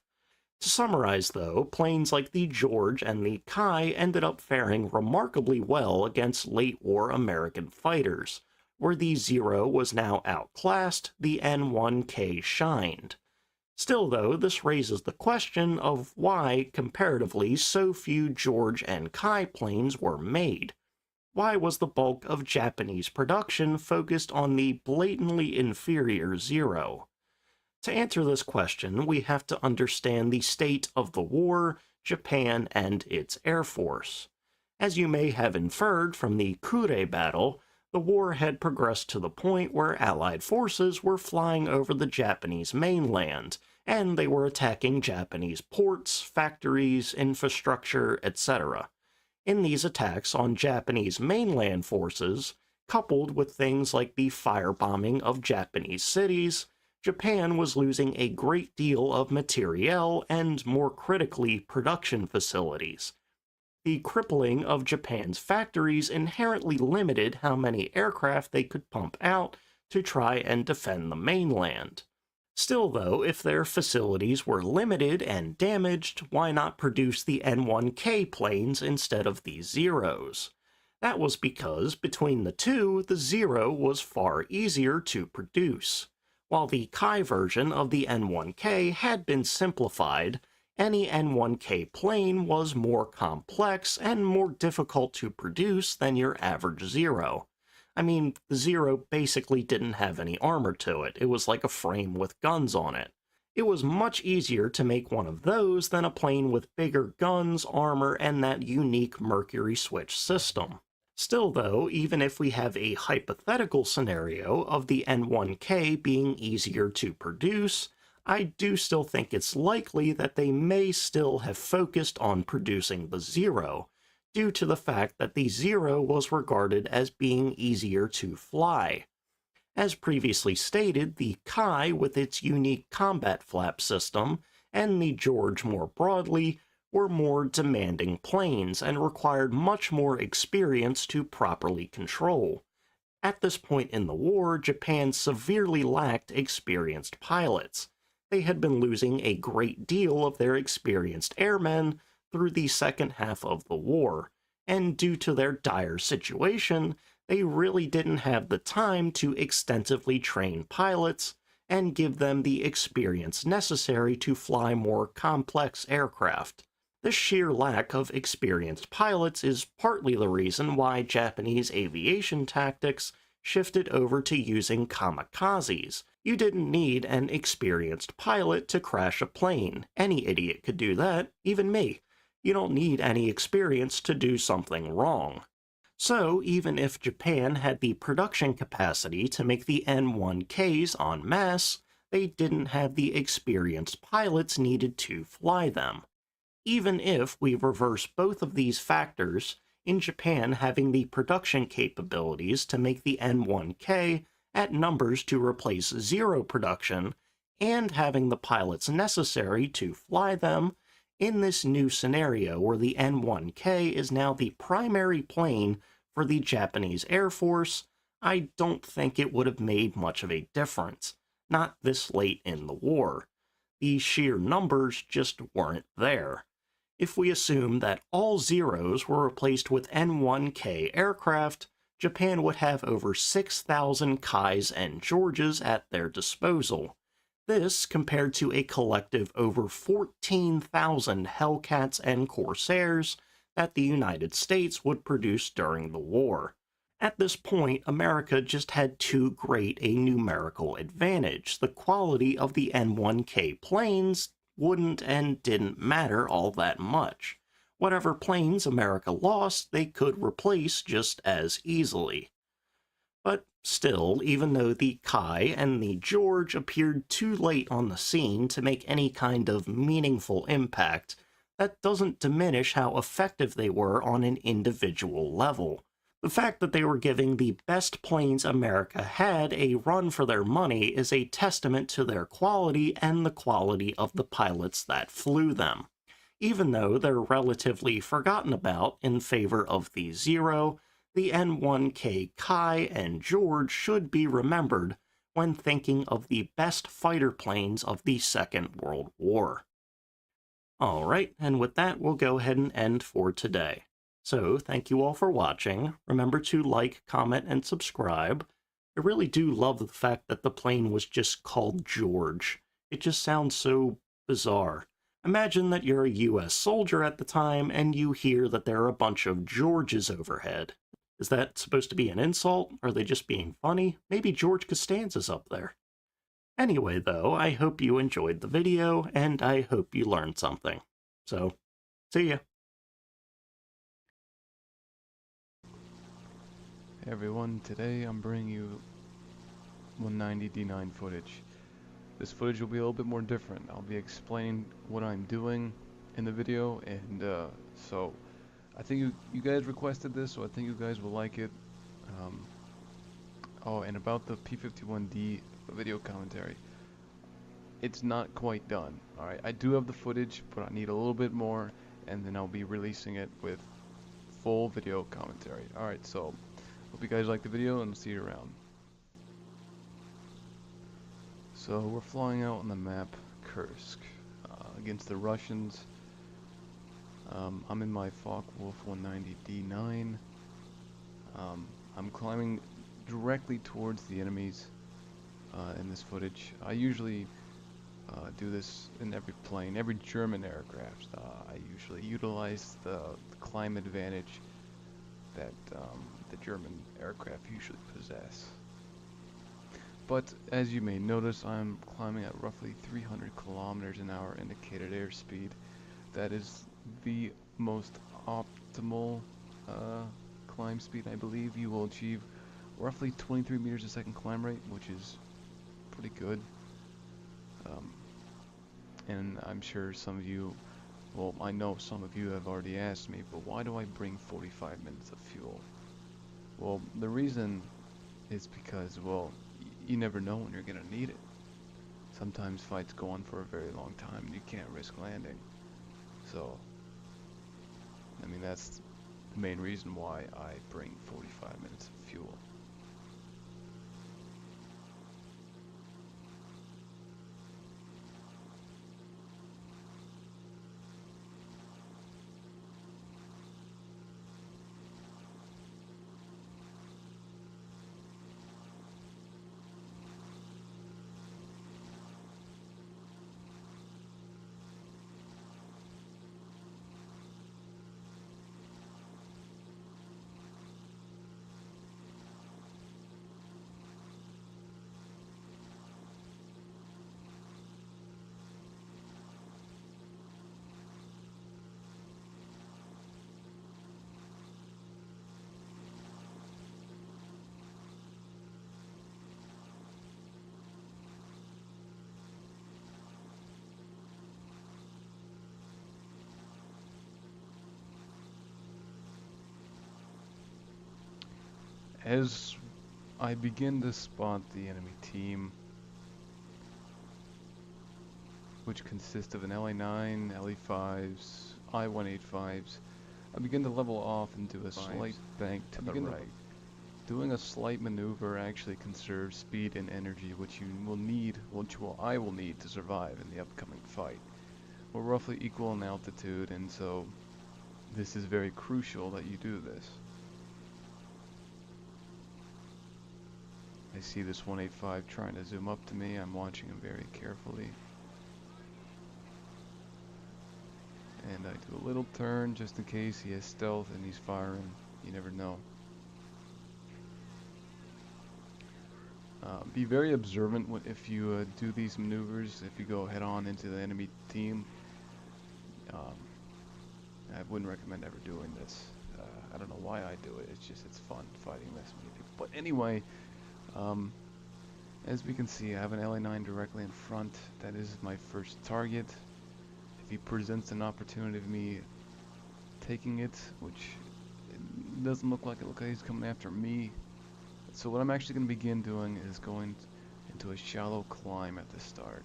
To summarize though, planes like the George and the Kai ended up faring remarkably well against late war American fighters, Where the Zero was now outclassed, the N1K shined. Still though, this raises the question of why, comparatively, so few George and Kai planes were made. Why was the bulk of Japanese production focused on the blatantly inferior Zero? To answer this question, we have to understand the state of the war, Japan, and its Air Force. As you may have inferred from the Kure battle, the war had progressed to the point where Allied forces were flying over the Japanese mainland, and they were attacking Japanese ports, factories, infrastructure, etc. In these attacks on Japanese mainland forces, coupled with things like the firebombing of Japanese cities, Japan was losing a great deal of materiel and, more critically, production facilities. The crippling of Japan's factories inherently limited how many aircraft they could pump out to try and defend the mainland. Still though, if their facilities were limited and damaged, why not produce the N1K planes instead of the Zeros? That was because, between the two, the Zero was far easier to produce. While the Kai version of the N1K had been simplified, any N1K plane was more complex and more difficult to produce than your average Zero. I mean, the Zero basically didn't have any armor to it. It was like a frame with guns on it. It was much easier to make one of those than a plane with bigger guns, armor, and that unique Mercury switch system. Still though, even if we have a hypothetical scenario of the N1K being easier to produce, I do still think it's likely that they may still have focused on producing the Zero, due to the fact that the Zero was regarded as being easier to fly. As previously stated, the Kai, with its unique combat flap system, and the George more broadly, were more demanding planes and required much more experience to properly control. At this point in the war, Japan severely lacked experienced pilots. They had been losing a great deal of their experienced airmen through the second half of the war, and due to their dire situation, they really didn't have the time to extensively train pilots and give them the experience necessary to fly more complex aircraft. This sheer lack of experienced pilots is partly the reason why Japanese aviation tactics shifted over to using kamikazes. You didn't need an experienced pilot to crash a plane. Any idiot could do that, even me. You don't need any experience to do something wrong. So, even if Japan had the production capacity to make the N1Ks en masse, they didn't have the experienced pilots needed to fly them. Even if we reverse both of these factors, in Japan having the production capabilities to make the N1K at numbers to replace Zero production, and having the pilots necessary to fly them, in this new scenario where the N1K is now the primary plane for the Japanese Air Force, I don't think it would have made much of a difference, not this late in the war. The sheer numbers just weren't there. If we assume that all Zeros were replaced with N1K aircraft, Japan would have over 6,000 Kais and Georges at their disposal. This compared to a collective over 14,000 Hellcats and Corsairs that the United States would produce during the war. At this point, America just had too great a numerical advantage. The quality of the N1K planes wouldn't and didn't matter all that much. Whatever planes America lost, they could replace just as easily. But still, even though the Kai and the George appeared too late on the scene to make any kind of meaningful impact, that doesn't diminish how effective they were on an individual level. The fact that they were giving the best planes America had a run for their money is a testament to their quality and the quality of the pilots that flew them. Even though they're relatively forgotten about in favor of the Zero, the N1K Kai and George should be remembered when thinking of the best fighter planes of the Second World War. Alright, and with that, we'll go ahead and end for today. So, thank you all for watching. Remember to like, comment, and subscribe. I really do love the fact that the plane was just called George. It just sounds so bizarre. Imagine that you're a US soldier at the time and you hear that there are a bunch of Georges overhead. Is that supposed to be an insult? Are they just being funny? Maybe George Costanza's up there. Anyway, though, I hope you enjoyed the video, and I hope you learned something. So, see ya. Hey everyone, today I'm bringing you 190D9 footage. This footage will be a little bit more different. I'll be explaining what I'm doing in the video, and so I think you guys requested this, so I think you guys will like it. Oh, and about the P-51D video commentary, it's not quite done. Alright, I do have the footage, but I need a little bit more, and then I'll be releasing it with full video commentary. Alright, so hope you guys like the video, and see you around. So we're flying out on the map Kursk against the Russians. I'm in my Focke-Wulf 190D9. I'm climbing directly towards the enemies in this footage. I usually do this in every plane, every German aircraft. I usually utilize the climb advantage that the German aircraft usually possess. But as you may notice, I'm climbing at roughly 300 kilometers an hour indicated airspeed. That is the most optimal climb speed. I believe you will achieve roughly 23 meters a second climb rate, which is pretty good. And I'm sure some of you, well, I know some of you have already asked me, but why do I bring 45 minutes of fuel? Well, the reason is because, well, you never know when you're gonna need it. Sometimes fights go on for a very long time and you can't risk landing. So, I mean, that's the main reason why I bring 45 minutes of fuel. As I begin to spot the enemy team, which consists of an LA-9, LE-5s, I-185s, I begin to level off and do a slight bank to the right. Doing a slight maneuver actually conserves speed and energy, which I will need to survive in the upcoming fight. We're roughly equal in altitude, and so this is very crucial that you do this. I see this 185 trying to zoom up to me. I'm watching him very carefully. And I do a little turn just in case he has stealth and he's firing. You never know. Be very observant if you do these maneuvers. If you go head on into the enemy team, I wouldn't recommend ever doing this. I don't know why I do it. It's fun fighting this many people. But anyway, as we can see, I have an LA-9 directly in front. That is my first target. If he presents an opportunity of me taking it, which it doesn't look like he's coming after me. So what I'm actually going to begin doing is going into a shallow climb at the start.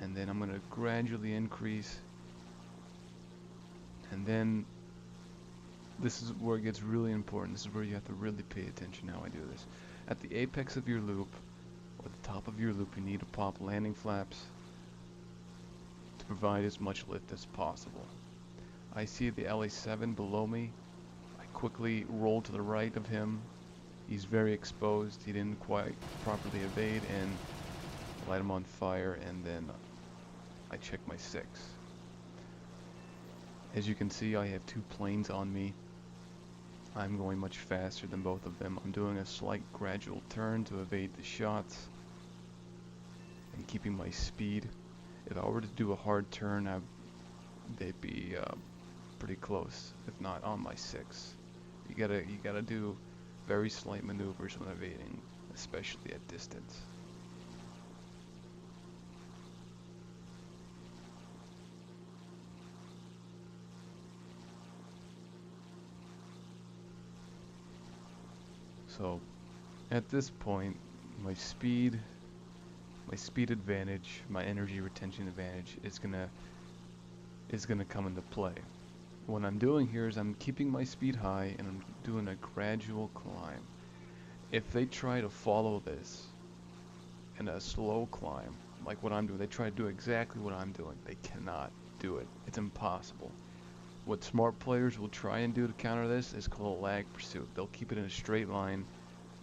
And then I'm going to gradually increase. And then this is where it gets really important. This is where you have to really pay attention how I do this. At the apex of your loop, or the top of your loop, you need to pop landing flaps to provide as much lift as possible. I see the LA-7 below me. I quickly roll to the right of him. he's very exposed. He didn't quite properly evade, and light him on fire, and then I check my 6. As you can see, I have 2 planes on me. I'm going much faster than both of them. I'm doing a slight gradual turn to evade the shots and keeping my speed. If I were to do a hard turn, they'd be pretty close, if not on my 6. You gotta do very slight maneuvers when evading, especially at distance. So at this point, my speed advantage, my energy retention advantage is gonna come into play. What I'm doing here is I'm keeping my speed high and I'm doing a gradual climb. If they try to follow this in a slow climb, like what I'm doing, they try to do exactly what I'm doing, they cannot do it. It's impossible. What smart players will try and do to counter this is called a lag pursuit. They'll keep it in a straight line,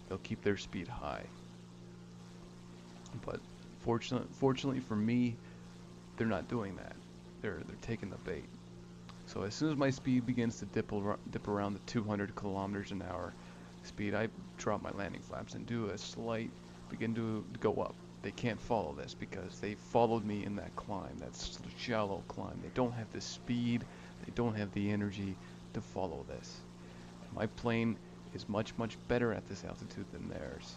they'll keep their speed high. But fortunately for me, they're not doing that. They're taking the bait. So as soon as my speed begins to dip around the 200 kilometers an hour speed, I drop my landing flaps and do a slight, begin to go up. They can't follow this because they followed me in that climb, that shallow climb. They don't have the speed, they don't have the energy to follow this. And my plane is much better at this altitude than theirs.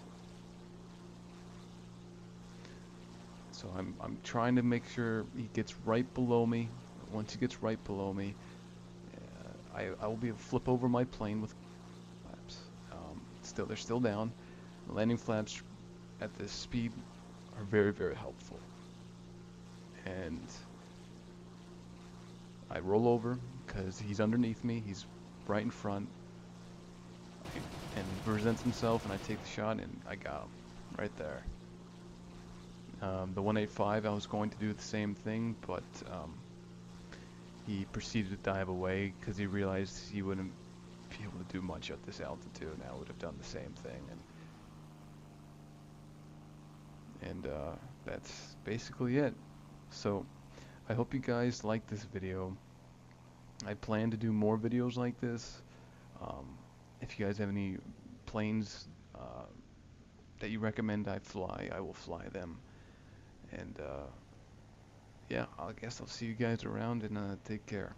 So I'm trying to make sure he gets right below me. Once he gets right below me, I will be able to flip over my plane with flaps. They're still down. The landing flaps at this speed are very helpful. And I roll over because he's underneath me. He's right in front, and he presents himself, and I take the shot, and I got him right there. The 185, I was going to do the same thing, but he proceeded to dive away because he realized he wouldn't be able to do much at this altitude, and I would have done the same thing. And that's basically it. So I hope you guys liked this video. I plan to do more videos like this. If you guys have any planes that you recommend I fly, I will fly them. And yeah, I guess I'll see you guys around, and take care.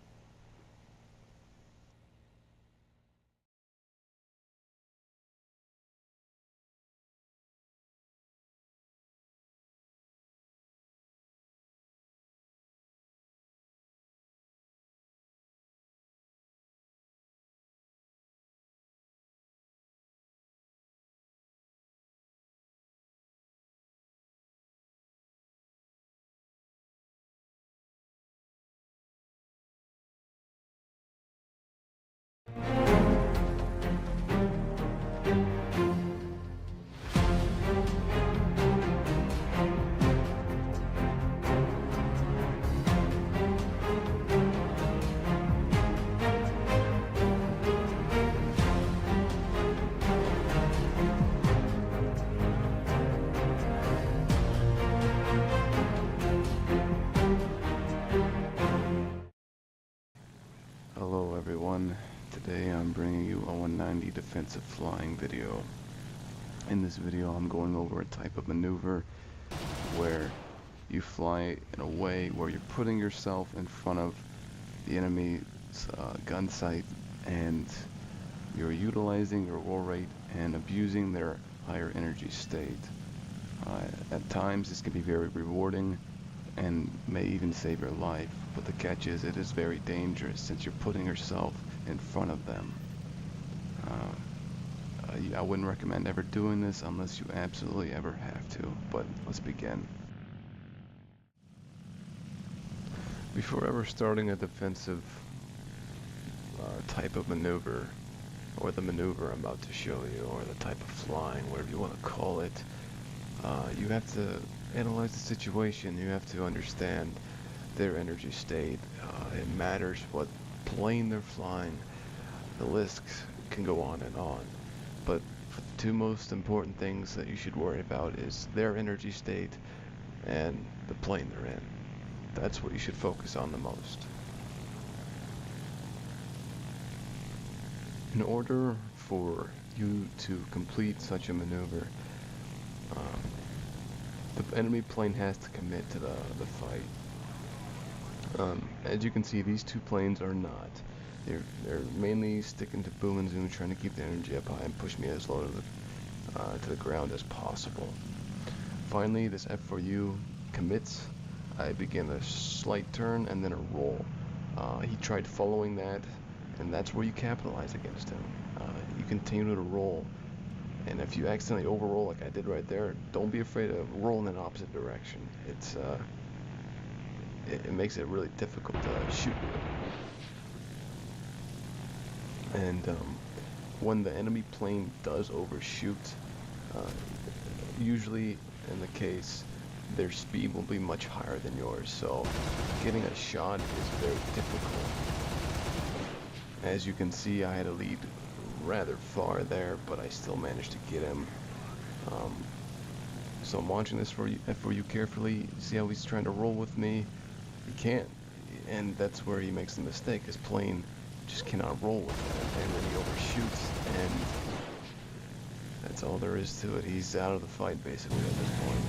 Hello everyone, today I'm bringing you a 190 defensive flying video. In this video I'm going over a type of maneuver where you fly in a way where you're putting yourself in front of the enemy's gun sight, and you're utilizing your roll rate and abusing their higher energy state. At times this can be very rewarding and may even save your life, but the catch is it is very dangerous since you're putting yourself in front of them. I wouldn't recommend ever doing this unless you absolutely ever have to, but let's begin. Before ever starting a defensive type of maneuver, or the maneuver I'm about to show you, or the type of flying, whatever you want to call it, you have to analyze the situation. You have to understand their energy state. It matters what plane they're flying. The list can go on and on. But the two most important things that you should worry about is their energy state and the plane they're in. That's what you should focus on the most. In order for you to complete such a maneuver, the enemy plane has to commit to the fight. As you can see, these two planes are not. They're mainly sticking to boom and zoom, trying to keep the energy up high and push me as low to the ground as possible. Finally, this F4U commits. I begin a slight turn and then a roll. He tried following that, and that's where you capitalize against him. You continue to roll, and if you accidentally overroll like I did right there, don't be afraid of rolling in the opposite direction. It makes it really difficult to shoot you. And when the enemy plane does overshoot, usually in the case, their speed will be much higher than yours, so getting a shot is very difficult. As you can see, I had a lead rather far there, but I still managed to get him. So I'm watching this for you carefully. See how he's trying to roll with me? He can't, and that's where he makes the mistake. His plane just cannot roll with him, and then he overshoots, and that's all there is to it. He's out of the fight basically at this point.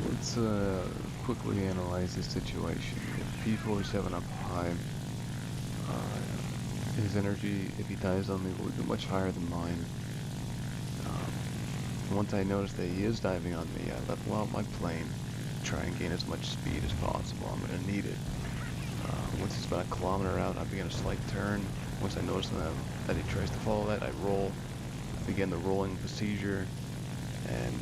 Let's quickly analyze this situation. If P4 is 7 up high, his energy, if he dives on me, will be much higher than mine. Once I notice that he is diving on me, I level out my plane, try and gain as much speed as possible. I'm going to need it. Once he's about a kilometer out, I begin a slight turn. Once I notice that he tries to follow that, I roll, begin the rolling procedure, and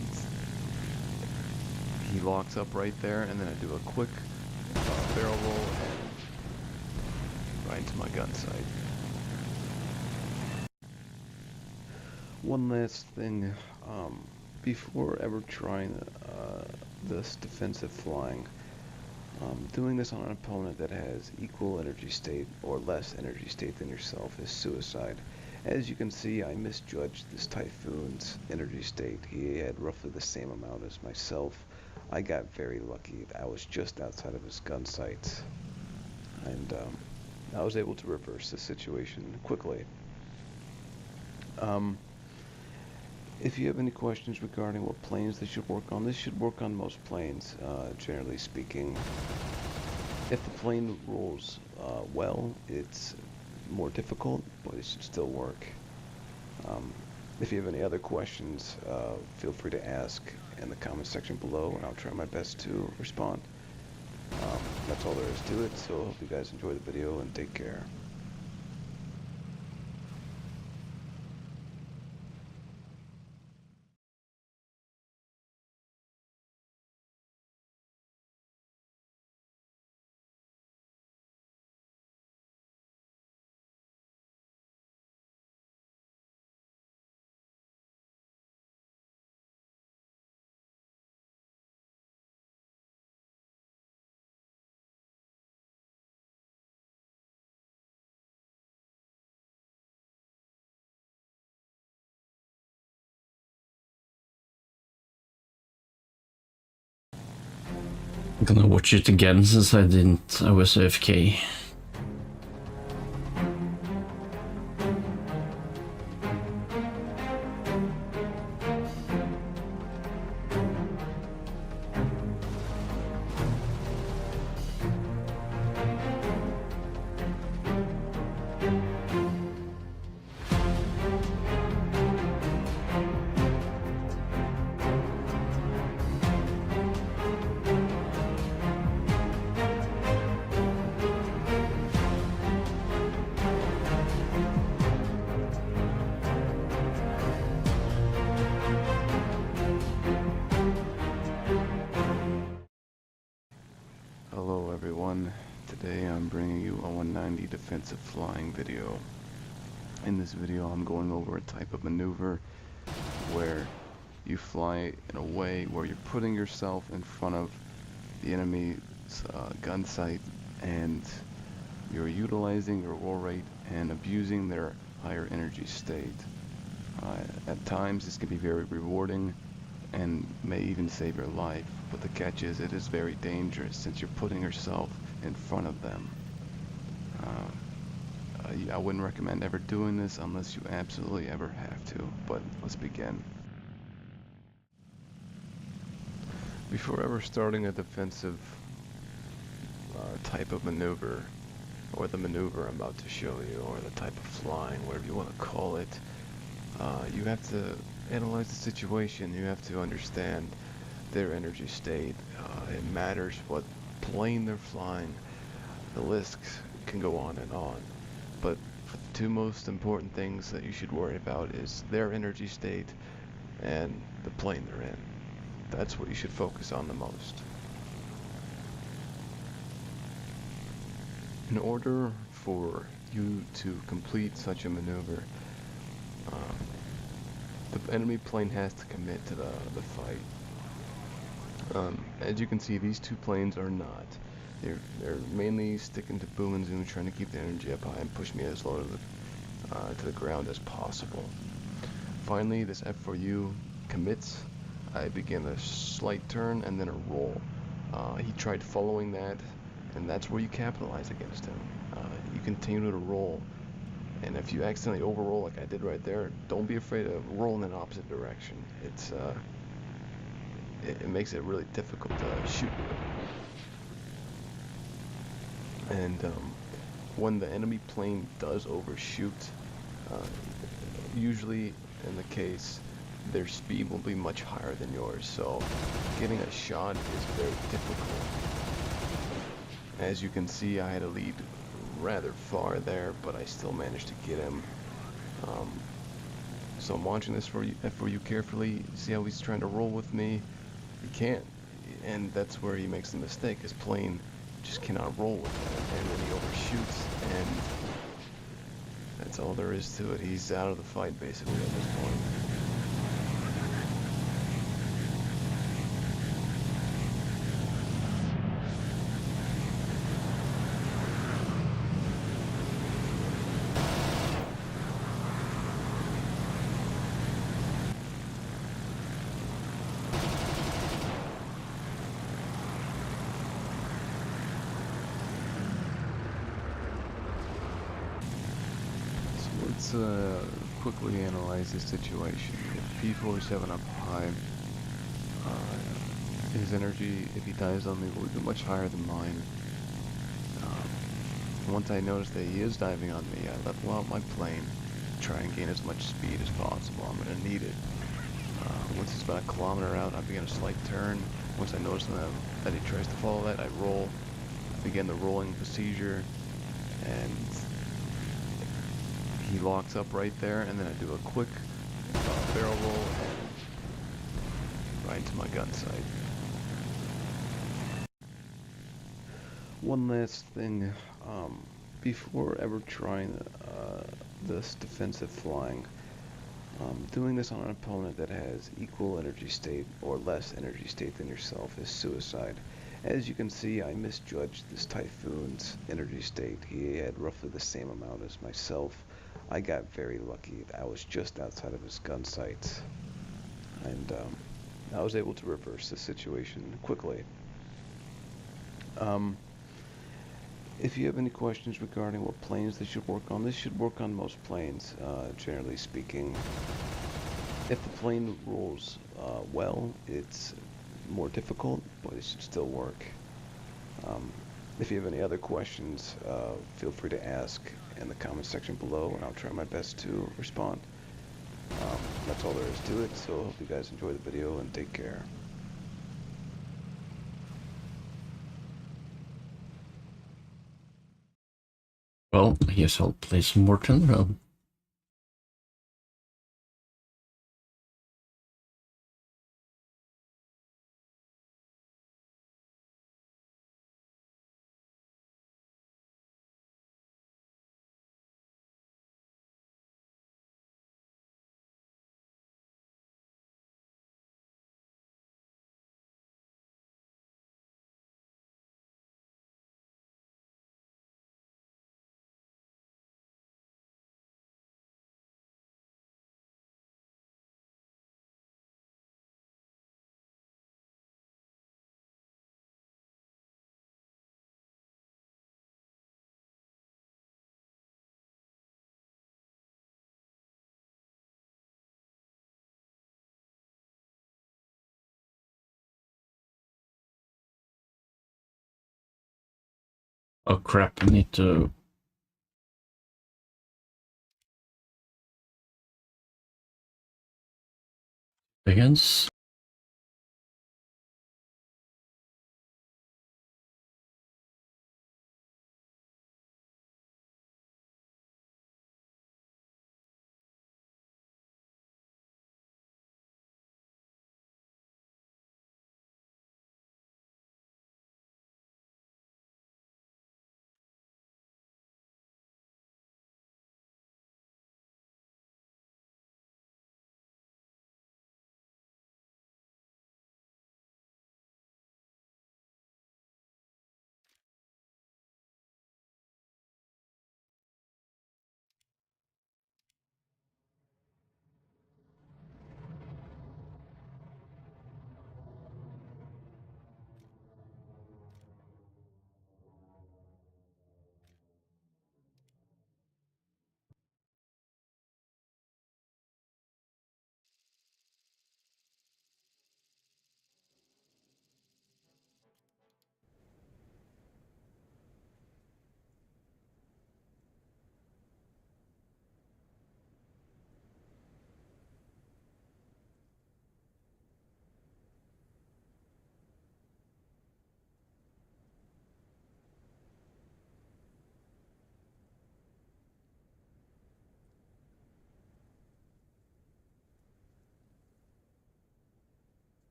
he locks up right there, and then I do a quick barrel roll and right into my gun sight. One last thing, before ever trying this defensive flying, doing this on an opponent that has equal energy state or less energy state than yourself is suicide. As you can see, I misjudged this Typhoon's energy state. He had roughly the same amount as myself. I got very lucky. I was just outside of his gun sight, and I was able to reverse the situation quickly. If you have any questions regarding what planes they should work on, this should work on most planes, generally speaking. If the plane rolls well, it's more difficult, but it should still work. If you have any other questions, feel free to ask in the comment section below, and I'll try my best to respond. That's all there is to it, so I hope you guys enjoy the video and take care. I'm gonna watch it again since I was AFK. Hello everyone, today I'm bringing you a 190 defensive flying video. In this video I'm going over a type of maneuver where you fly in a way where you're putting yourself in front of the enemy's gun sight, and you're utilizing your roll rate and abusing their higher energy state. At times this can be very rewarding and may even save your life, but the catch is it is very dangerous since you're putting yourself in front of them. I wouldn't recommend ever doing this unless you absolutely ever have to, but let's begin. Before ever starting a defensive type of maneuver, or the maneuver I'm about to show you, or the type of flying, whatever you want to call it, you have to analyze the situation. You have to understand their energy state. It matters what plane they're flying. The list can go on and on, but the two most important things that you should worry about is their energy state and the plane they're in. That's what you should focus on the most. In order for you to complete such a maneuver, the enemy plane has to commit to the fight. As you can see, these two planes are not. They're mainly sticking to boom and zoom, trying to keep the energy up high and push me as low to the ground as possible. Finally, this F4U commits. I begin a slight turn and then a roll. He tried following that, and that's where you capitalize against him. You continue to roll, and if you accidentally overroll like I did right there, don't be afraid of rolling in the opposite direction. It makes it really difficult to shoot you. And when the enemy plane does overshoot, usually in the case, their speed will be much higher than yours, so getting a shot is very difficult. As you can see, I had a lead rather far there, but I still managed to get him. So I'm watching this for you carefully. See how he's trying to roll with me? He can't, and that's where he makes the mistake. His plane just cannot roll with him, and then he overshoots, and that's all there is to it. He's out of the fight basically at this point. Let's quickly analyze this situation. If P4 is 7 up high, his energy, if he dives on me, will be much higher than mine. Once I notice that he is diving on me, I level out my plane, try and gain as much speed as possible. I'm going to need it. Once he's about a kilometer out, I begin a slight turn. Once I notice that he tries to follow that, I roll, begin the rolling procedure, and he locks up right there, and then I do a quick barrel roll and right into my gun sight. One last thing, before ever trying this defensive flying, doing this on an opponent that has equal energy state or less energy state than yourself is suicide. As you can see, I misjudged this Typhoon's energy state. He had roughly the same amount as myself. I got very lucky. I was just outside of his gun sights, and I was able to reverse the situation quickly. If you have any questions regarding what planes they should work on, this should work on most planes, generally speaking. If the plane rolls well, it's more difficult, but it should still work. If you have any other questions, feel free to ask in the comment section below, and I'll try my best to respond. That's all there is to it, so I hope you guys enjoy the video and take care. Well, I guess I'll play some more Warthunder. Oh crap, I need to... Begins.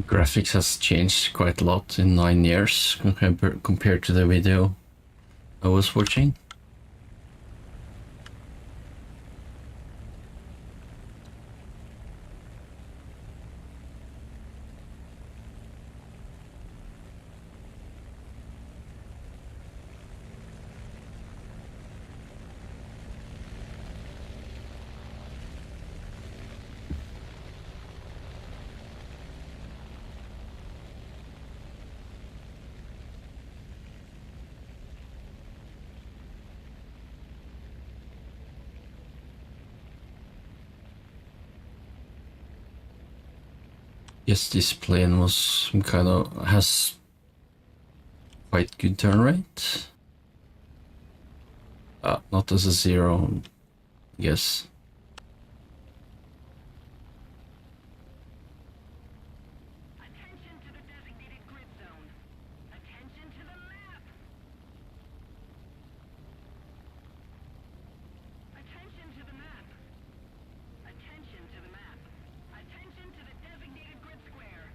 Graphics has changed quite a lot in 9 years compared to the video I was watching. Yes, this plane was some kind of... has quite good turn rate. Not as a zero, yes. Attention to the designated grid zone. Attention to the map. Attention to the map. Attention to the map. Attention to the designated grid square.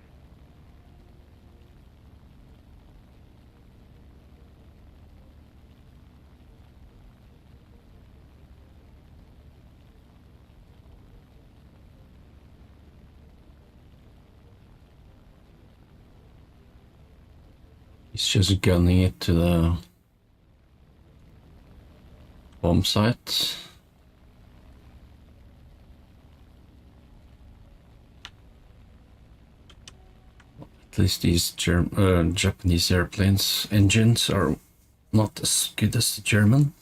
He's just gunning it to the bomb site. At least these Japanese airplanes' engines are not as good as the German.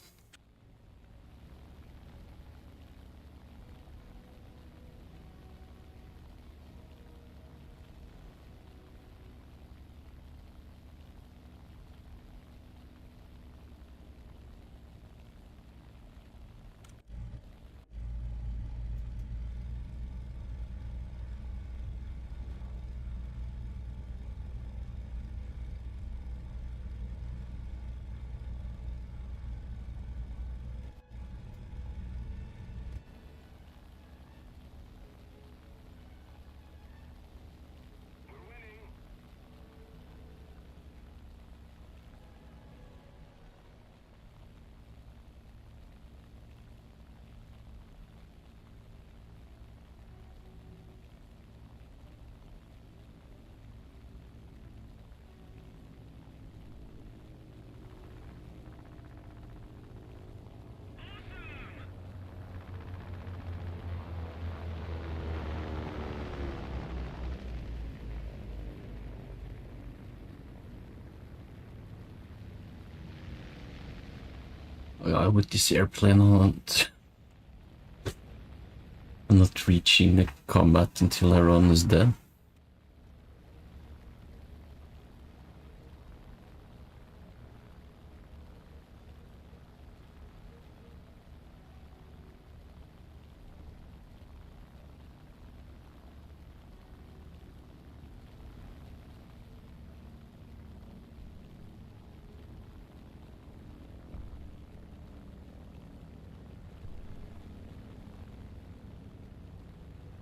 with this airplane I'm not reaching the combat until everyone is dead.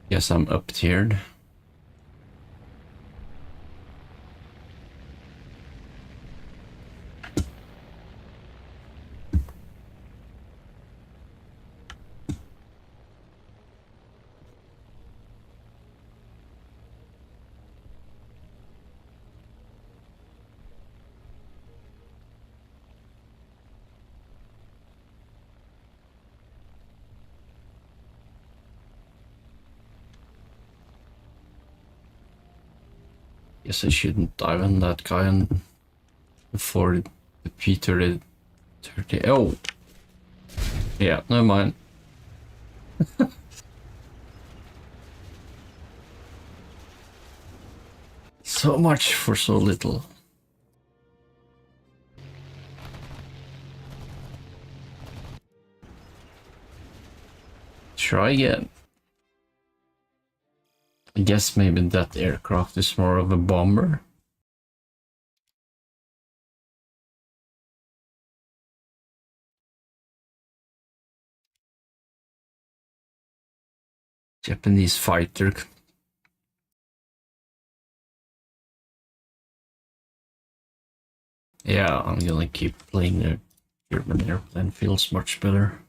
Guess I'm up-tiered. Guess I shouldn't dive on that guy and before the Peter did 30. Oh! Yeah, never mind. So much for so little. Try again. I guess maybe that aircraft is more of a bomber. Japanese fighter. Yeah, I'm gonna keep playing the German airplane, feels much better.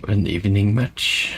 An evening match.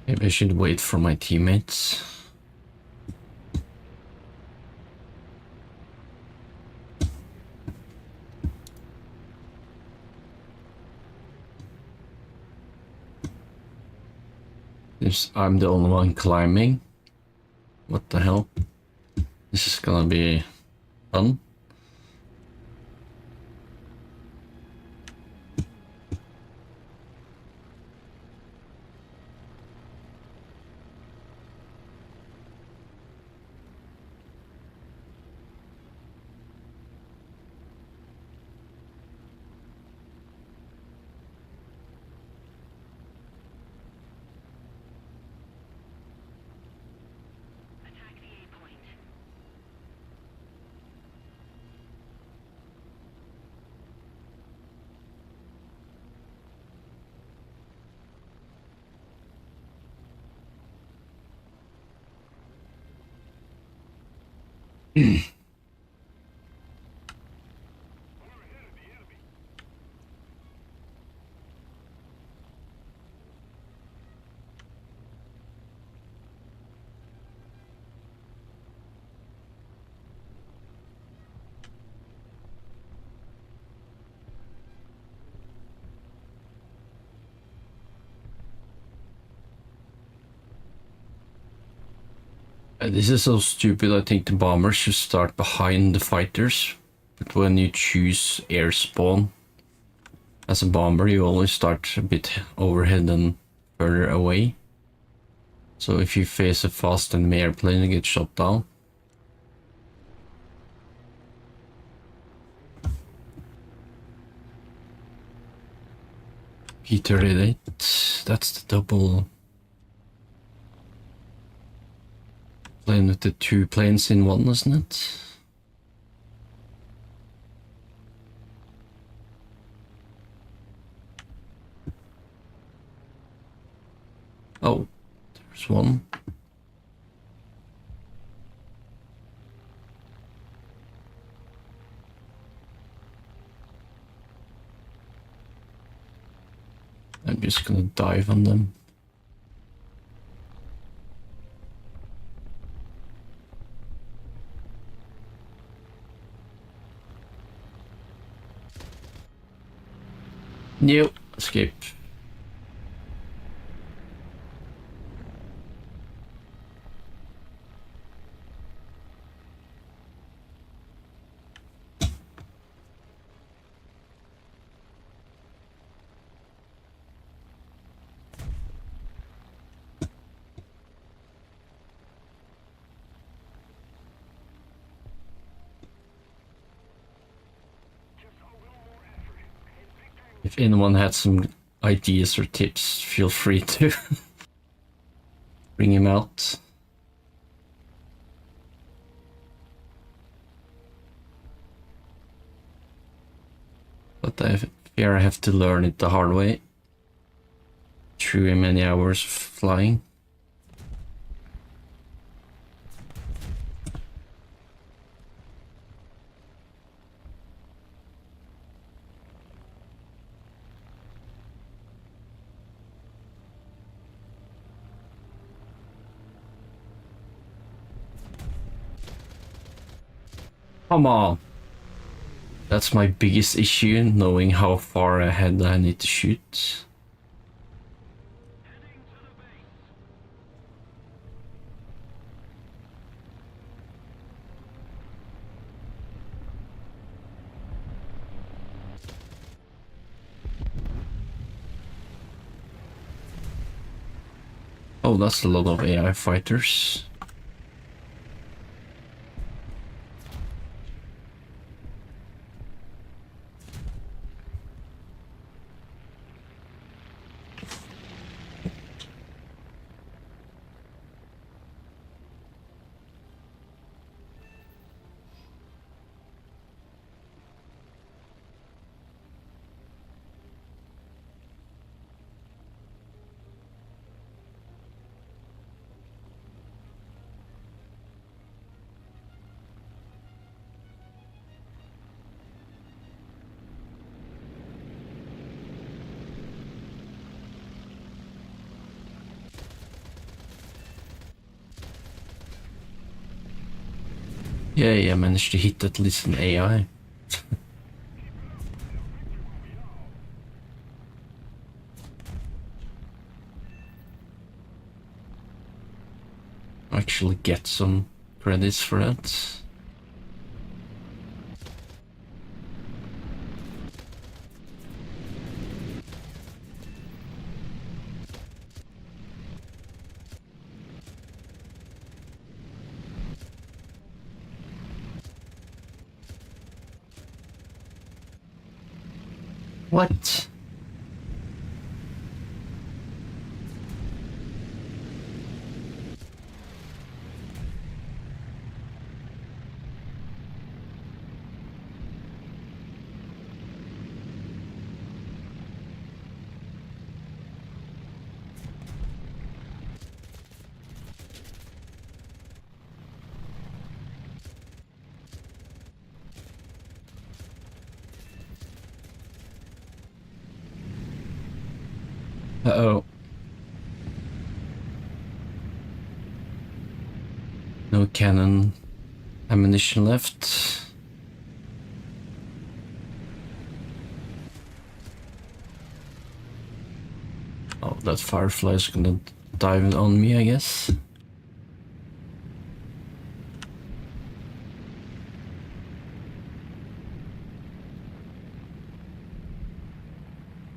Maybe I should wait for my teammates. I'm the only one climbing. What the hell? This is gonna be fun. Attack the A point. This is so stupid. I think the bombers should start behind the fighters. But when you choose air spawn as a bomber, you always start a bit overhead and further away. So if you face a fast enemy airplane, you get shot down. P38, that's the double plane with the 2 planes in one, isn't it? Oh, there's one. I'm just gonna dive on them. Nope, escape. If anyone had some ideas or tips, feel free to bring him out. But I fear I have to learn it the hard way through many hours of flying. Come on. That's my biggest issue, knowing how far ahead I need to shoot. Oh, that's a lot of AI fighters. Yeah, I managed to hit at least an AI. Actually get some credits for that. What? Uh-oh. No cannon ammunition left. Oh, that firefly is gonna dive on me, I guess.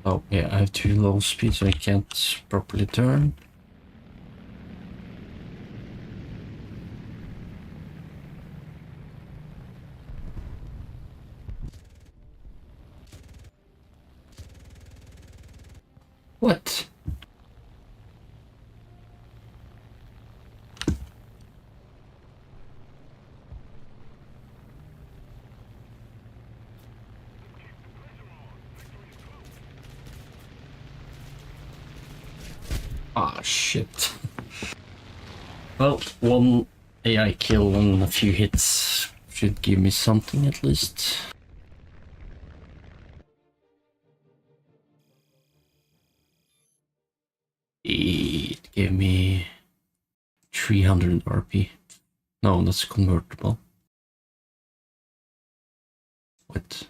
Oh, yeah, I have too low speed, so I can't properly turn. What? Ah, shit. Well, one AI kill and a few hits should give me something at least. It gave me 300 RP. No, that's convertible. What?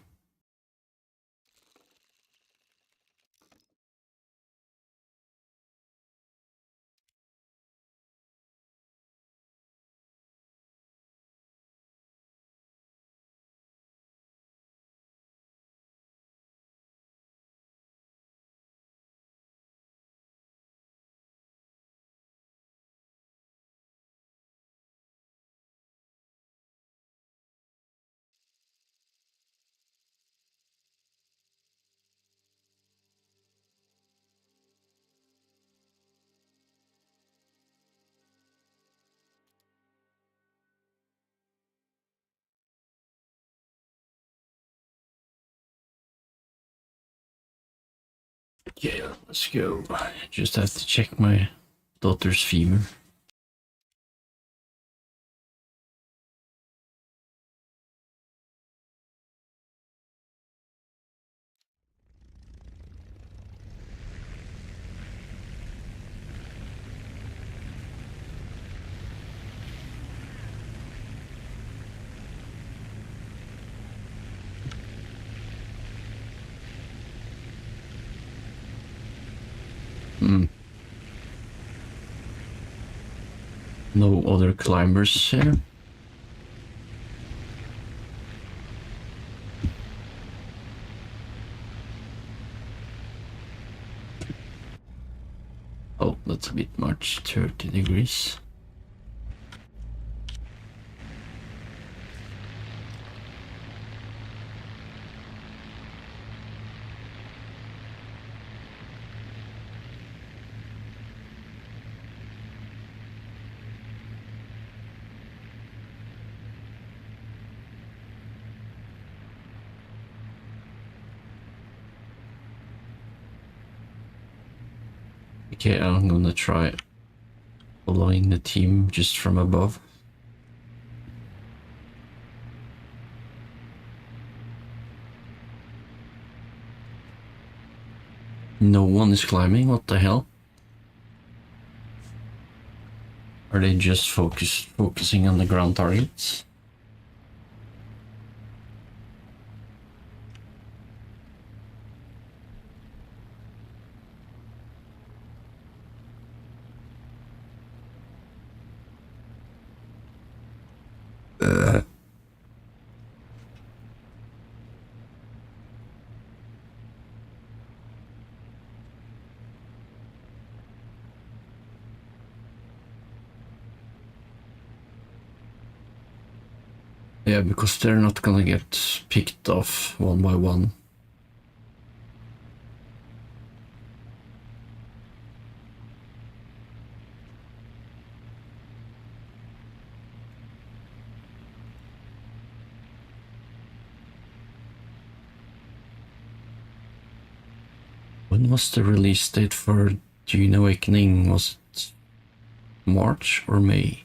Yeah, let's go. Just have to check my daughter's femur. No other climbers here. Oh, that's a bit much, 30 degrees. Okay, I'm gonna try following the team just from above. No one is climbing, what the hell? Are they just focusing on the ground targets? Yeah, because they're not gonna get picked off one by one. When was the release date for Dune Awakening? Was it March or May?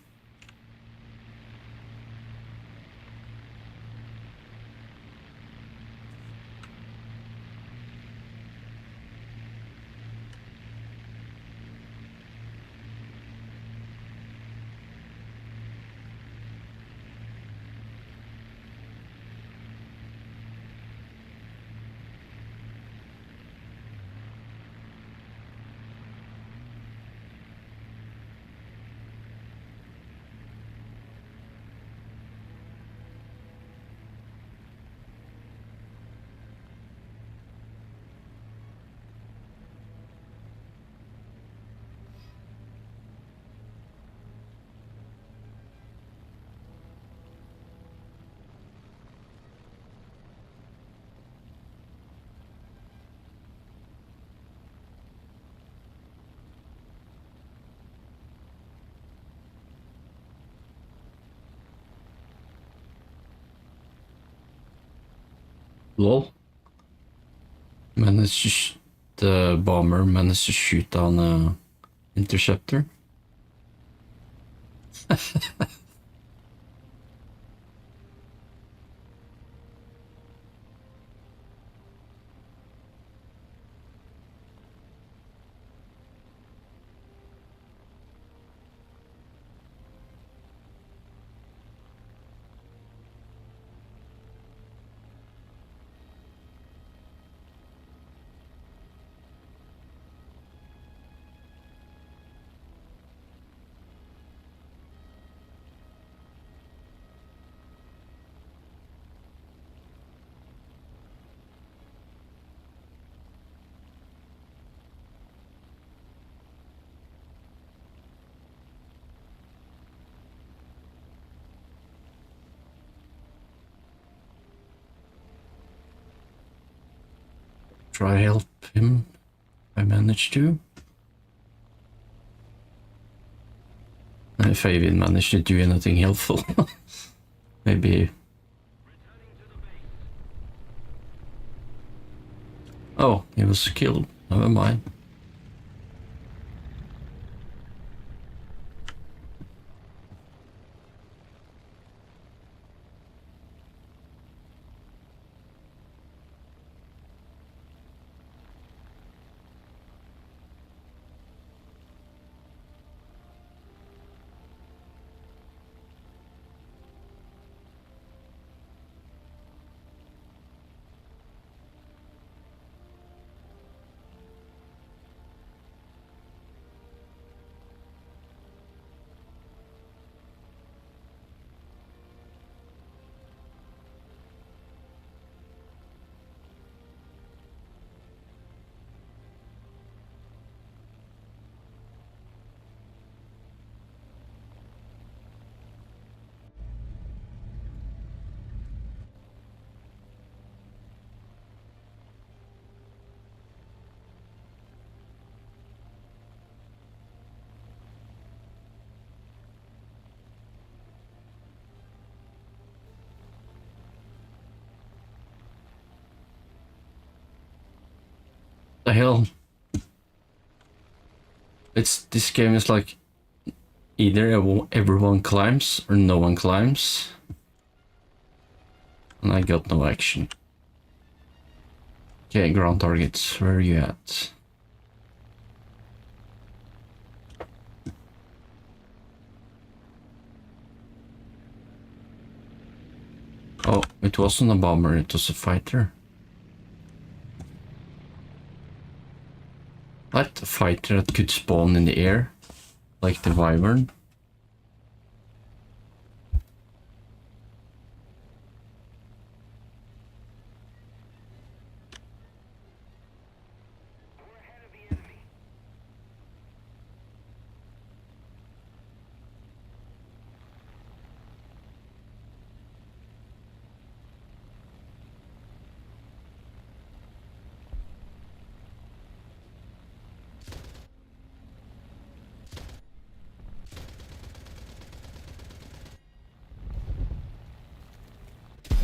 Lol. The bomber managed to shoot down a interceptor. Try help him. I managed to. If I even managed to do anything helpful. Maybe. Oh, he was killed. Never mind. The hell? This game is like either everyone climbs or no one climbs. And I got no action. Okay, ground targets, where are you at? Oh, it wasn't a bomber, it was a fighter. What? A fighter that could spawn in the air? Like the Wyvern?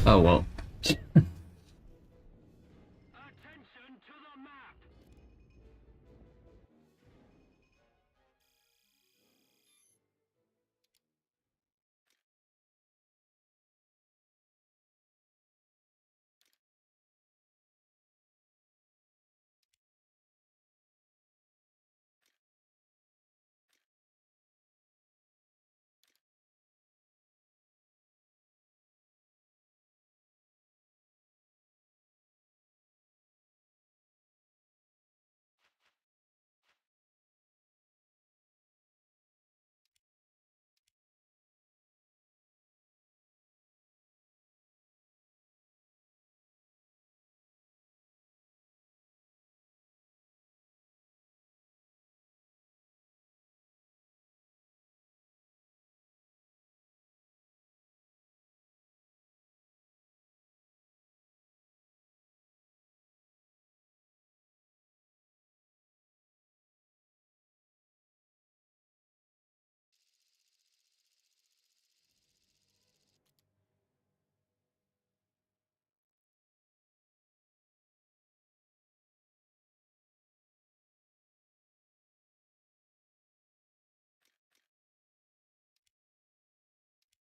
Oh well.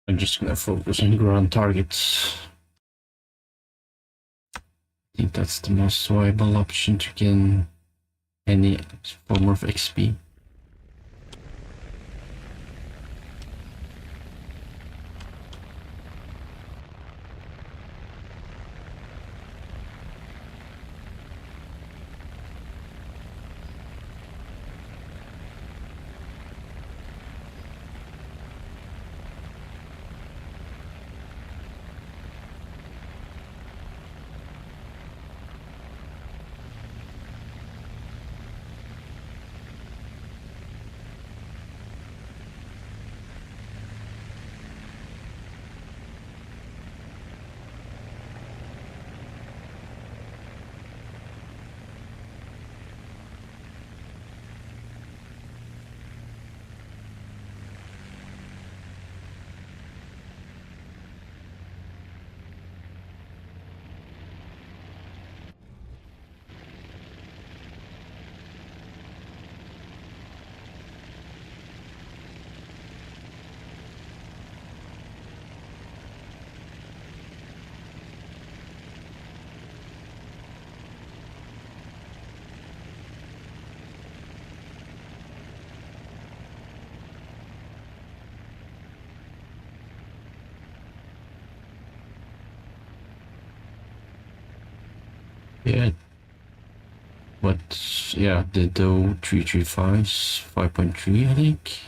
I'm just gonna focus on ground targets. I think that's the most viable option to gain any form of XP. Yeah. What? Yeah, the Doe 335's 5.3, I think.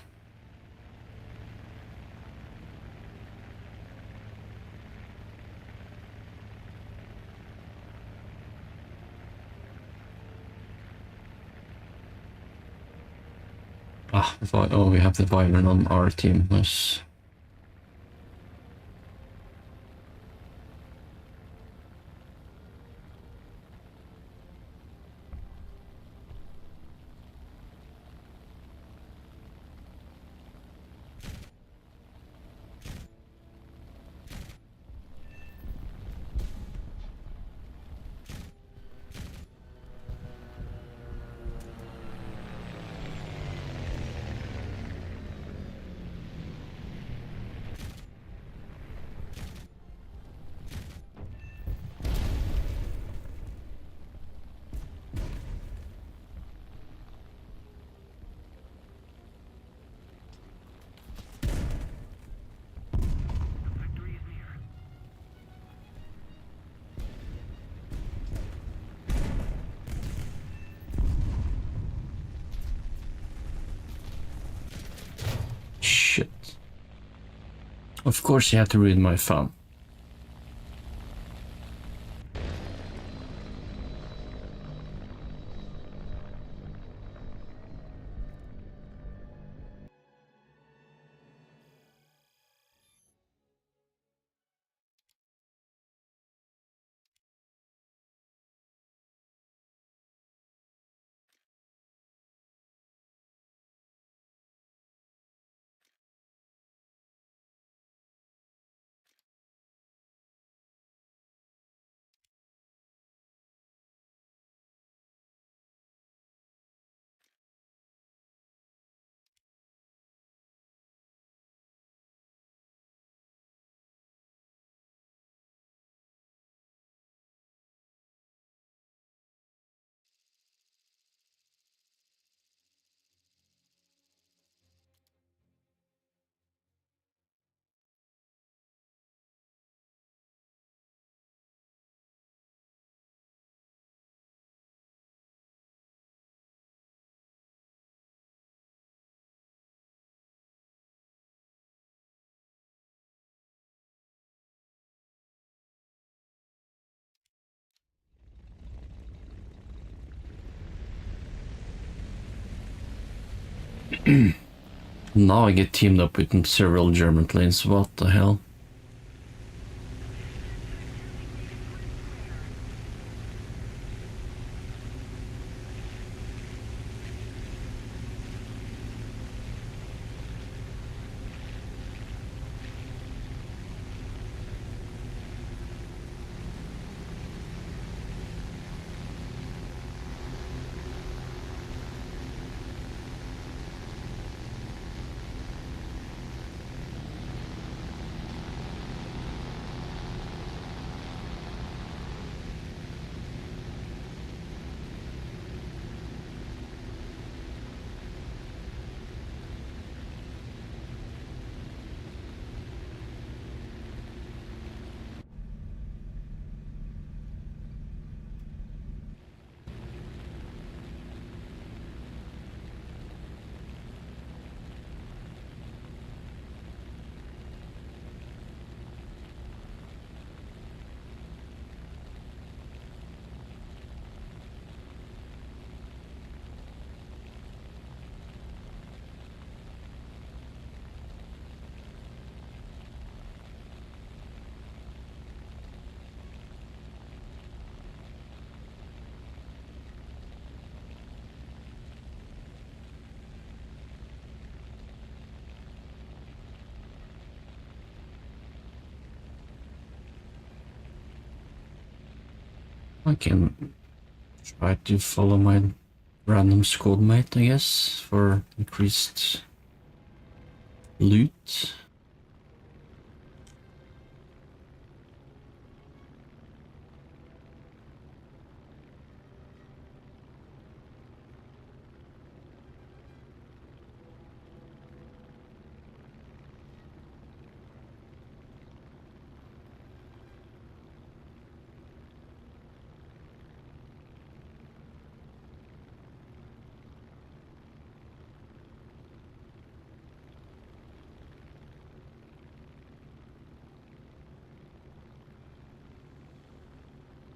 Ah, oh, we have the Wyvern on our team. Nice. Victory is near. Shit. Of course you had to ruin my fun. Now I get teamed up with several German planes. What the hell? I can try to follow my random squad mate, I guess, for increased loot.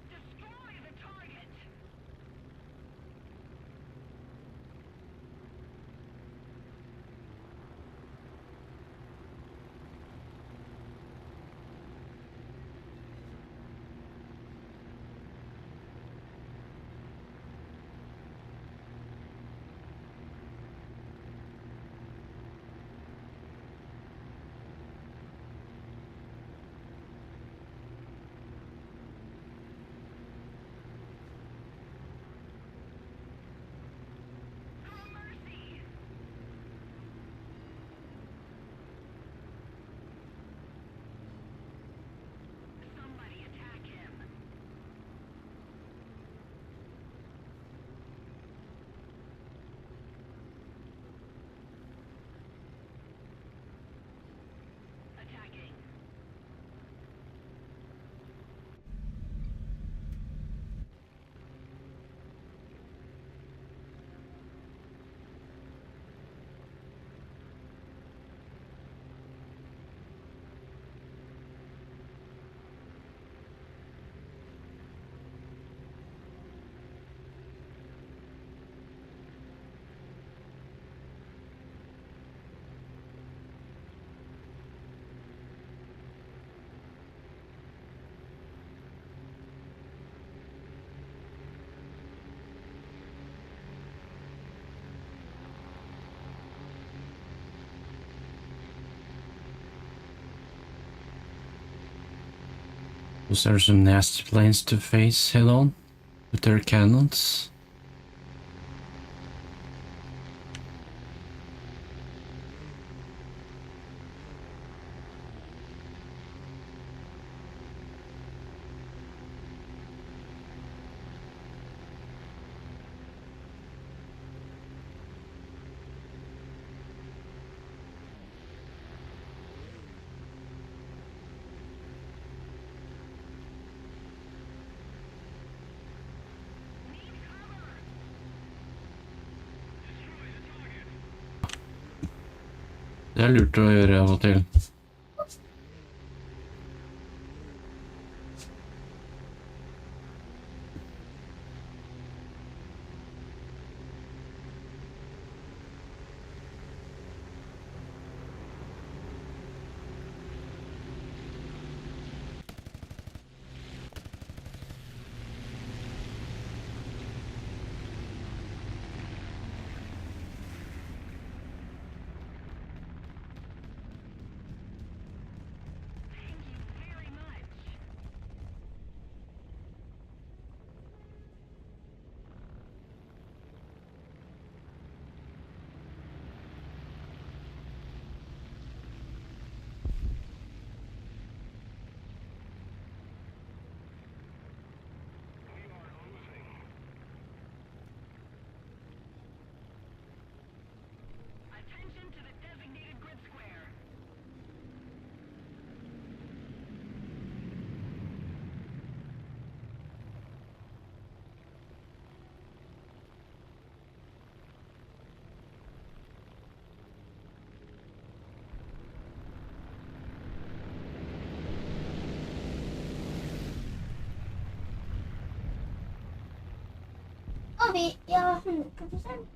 Destroy the target! No mercy! Somebody attack him! Attacking. Was there some nasty planes to face head on with their cannons? Det er lurt å gjøre av og til. Thank you very much. Attention to the designated grid square. Ja, 100%.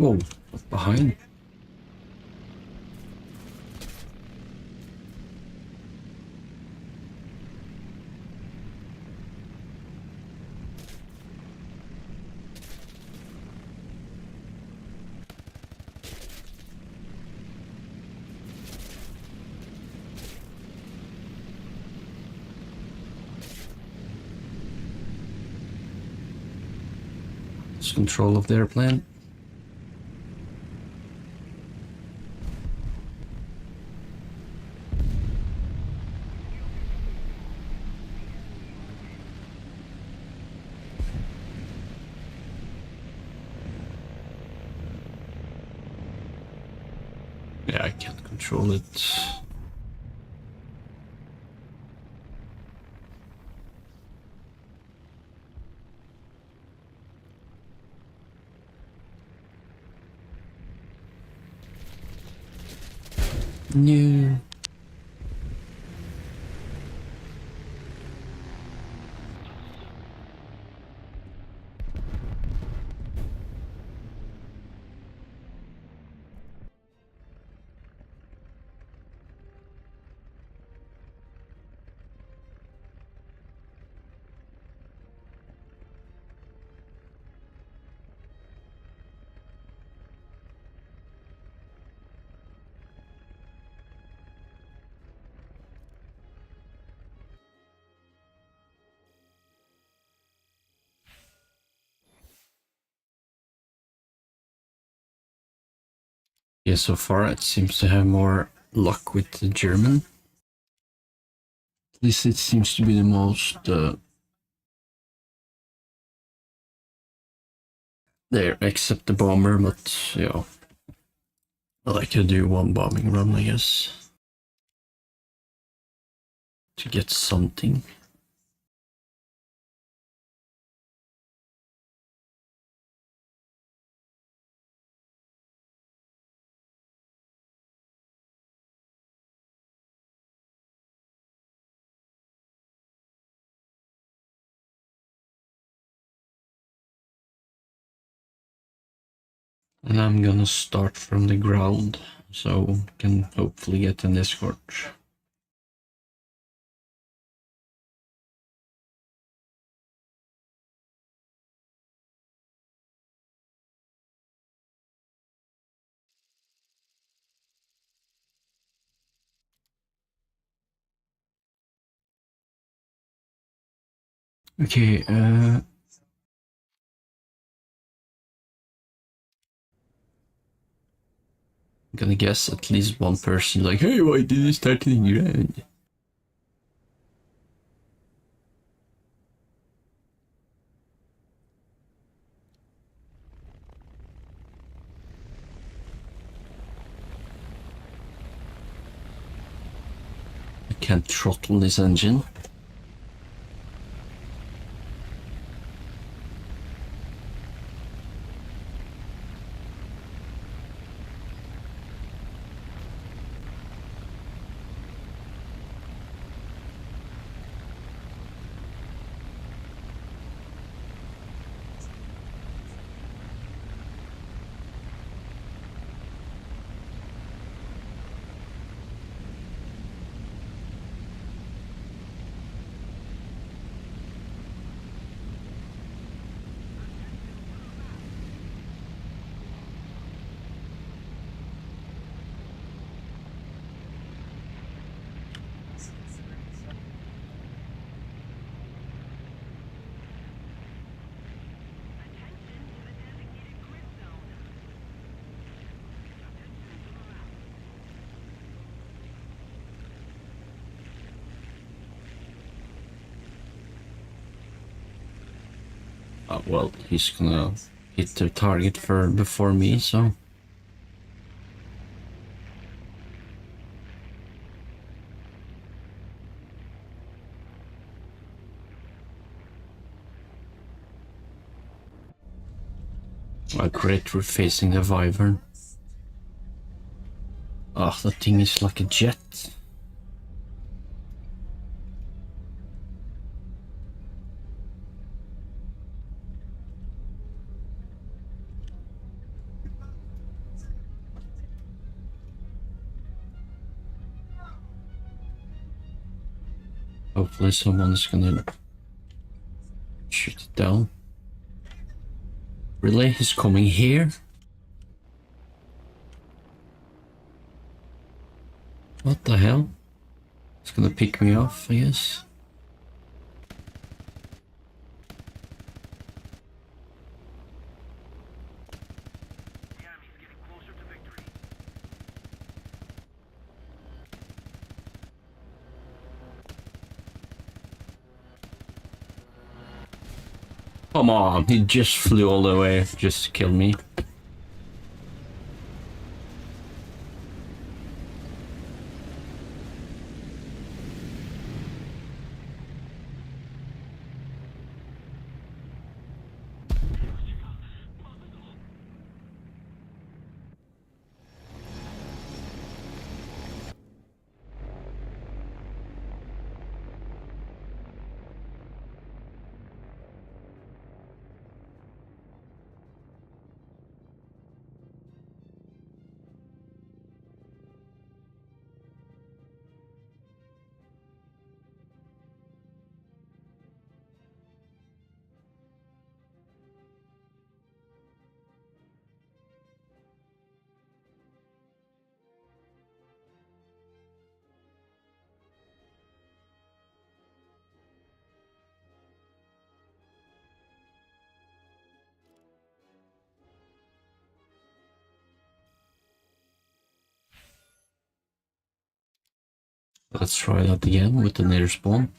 Oh, behind. It's control of the airplane. Yeah, I can't control it. No. Yeah, so far it seems to have more luck with the German. At least it seems to be the most there, except the bomber, but yeah. Well, I could do one bombing run, I guess. To get something. And I'm gonna start from the ground, so can hopefully get an escort. Okay, I'm gonna guess at least one person like, hey, why did you start in the ground? I can't throttle this engine. Well, he's gonna hit the target before me, so. Great, we're facing the Wyvern. Ah, that thing is like a jet. Hopefully someone's gonna shoot it down. Really? He's coming here? What the hell? It's gonna pick me off, I guess. Come on, he just flew all the way just to kill me. Let's try that again with the nether spawn.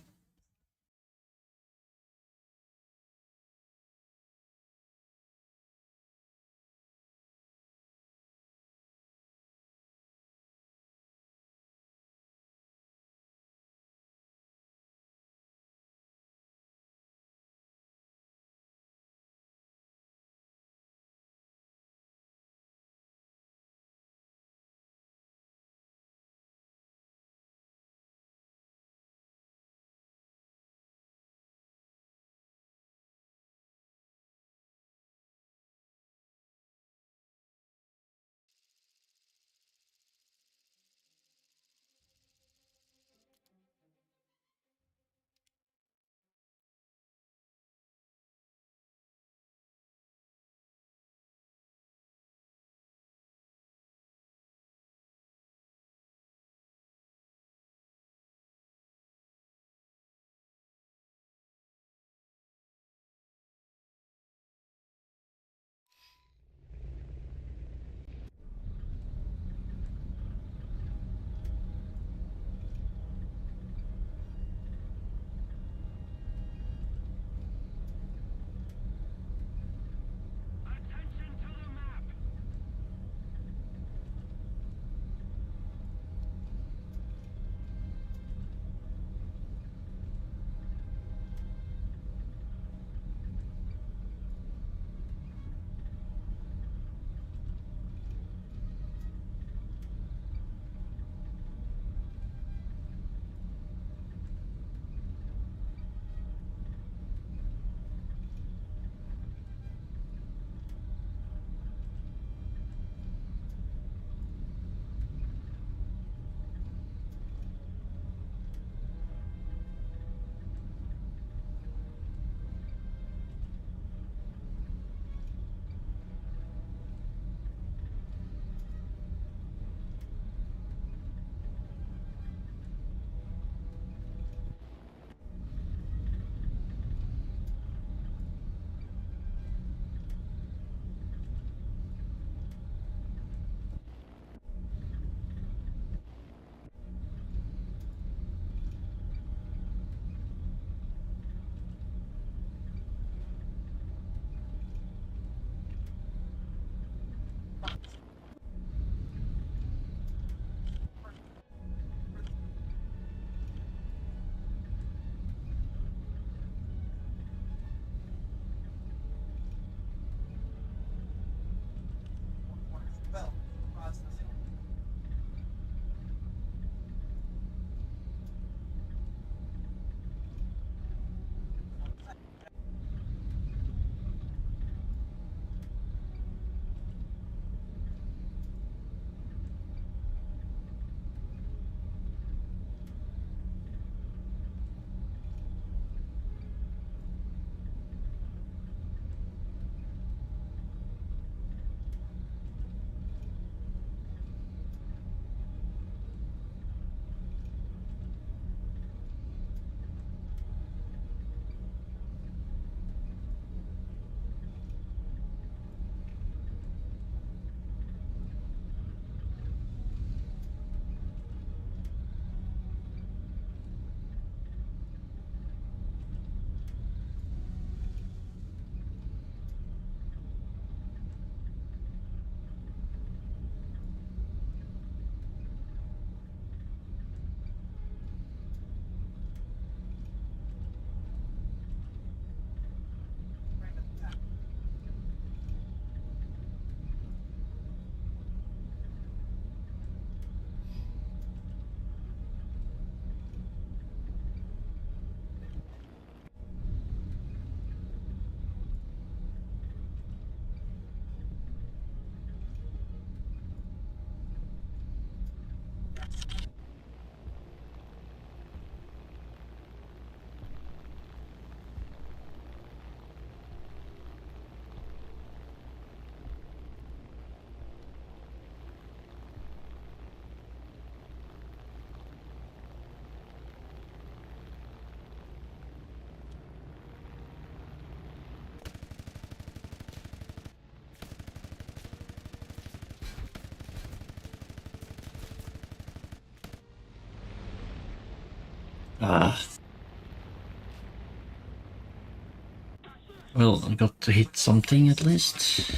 Well, I got to hit something at least.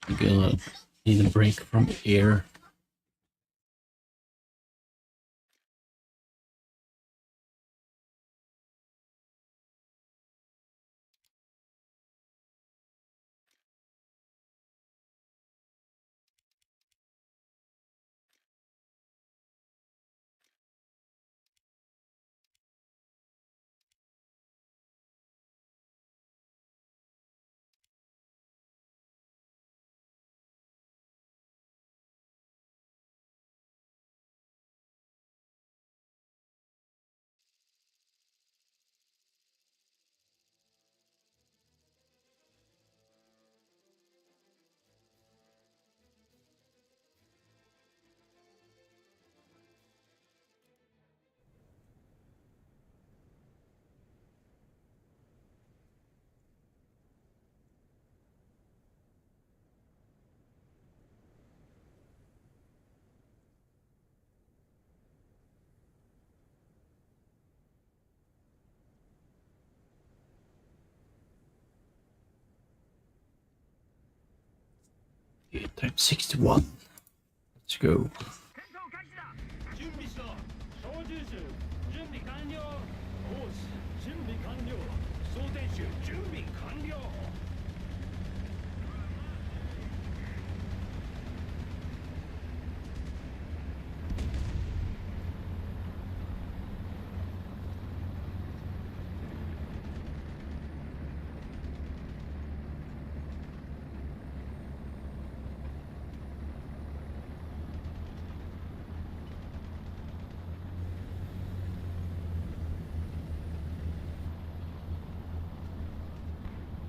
I'm gonna need a break from air. Type 61. Let's go. 準備しろ操縦手準備完了コーチ準備完了装填手準備完了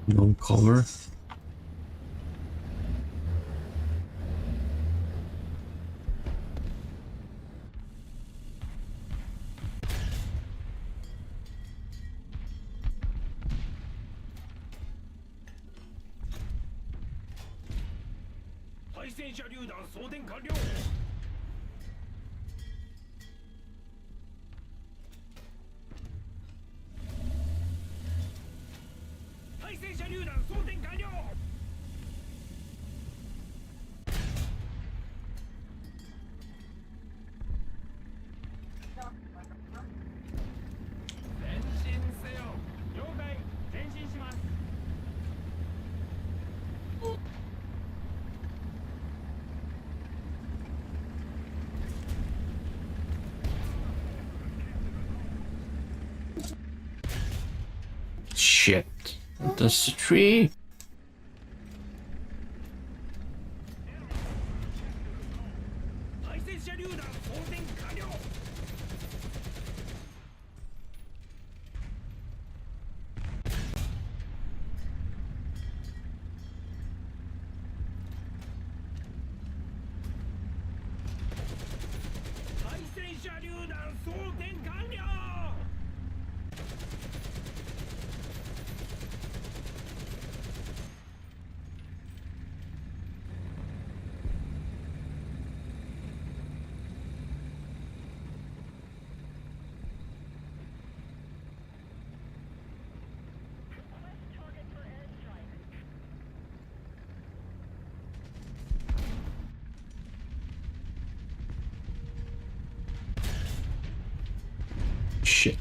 No cover. Shit. That's the tree. Shit.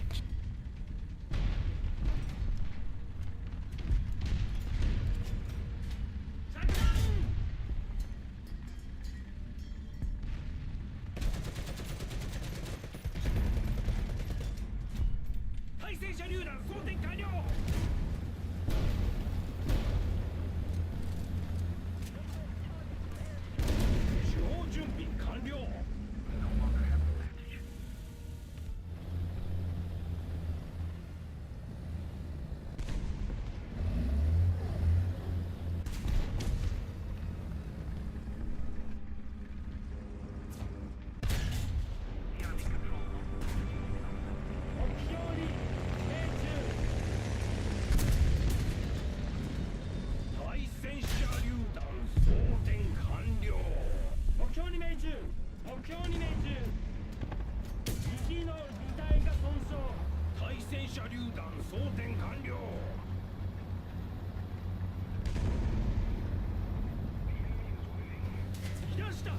した。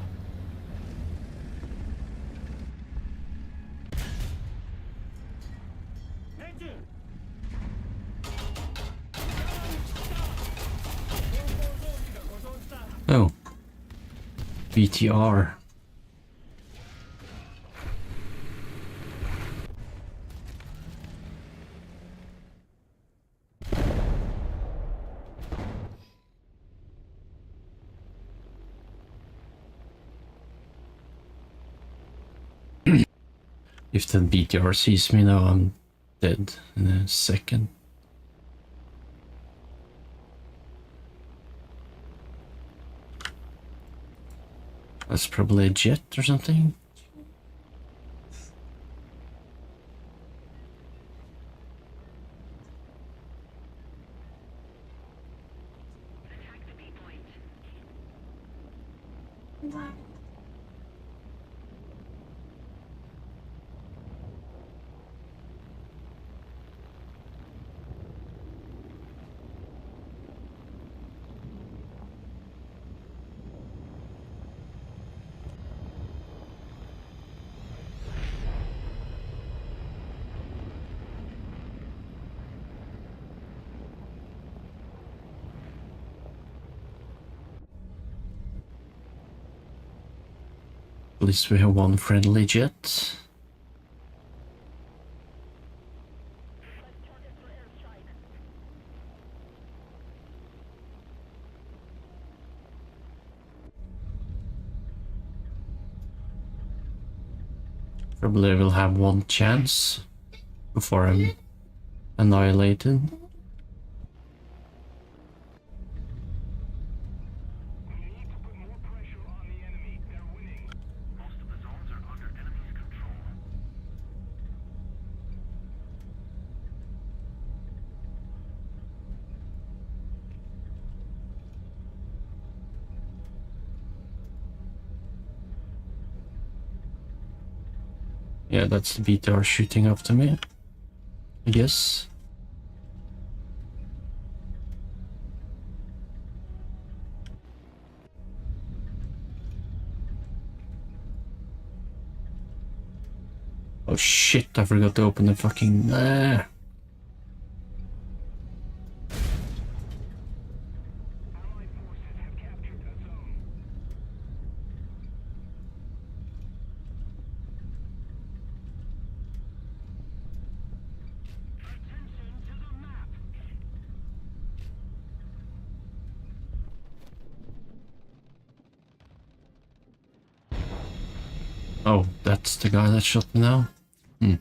返事。Oh. BTR. If the BTR sees me now, I'm dead in a second. That's probably a jet or something. Attack the B point. At least we have one friendly jet. Probably will have one chance before I'm annihilated. Yeah, that's the BTR shooting after me, I guess. Oh shit, I forgot to open the fucking... Oh, that's the guy that shot me now? Hmm.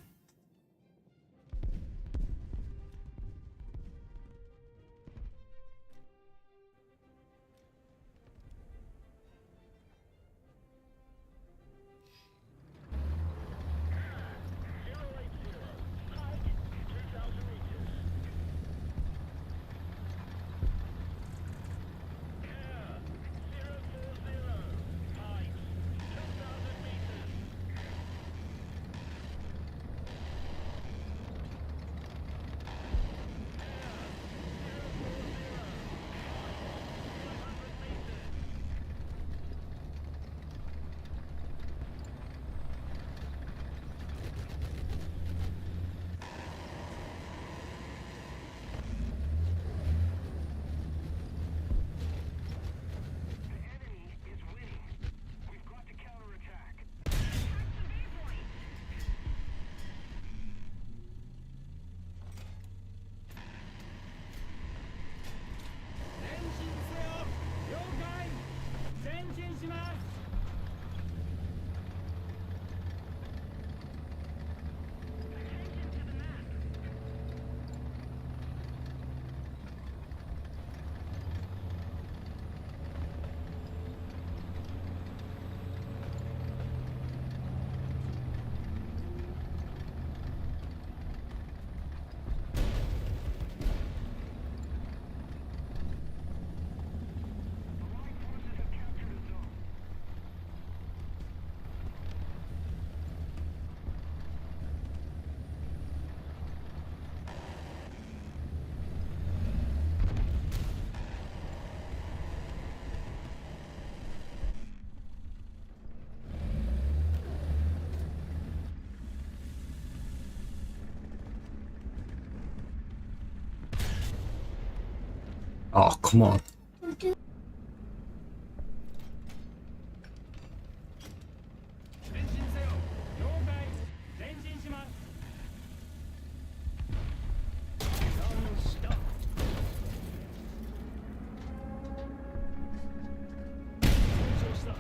Oh, come on. 前進せよ。了解。前進します。油断した。損傷した。油断した。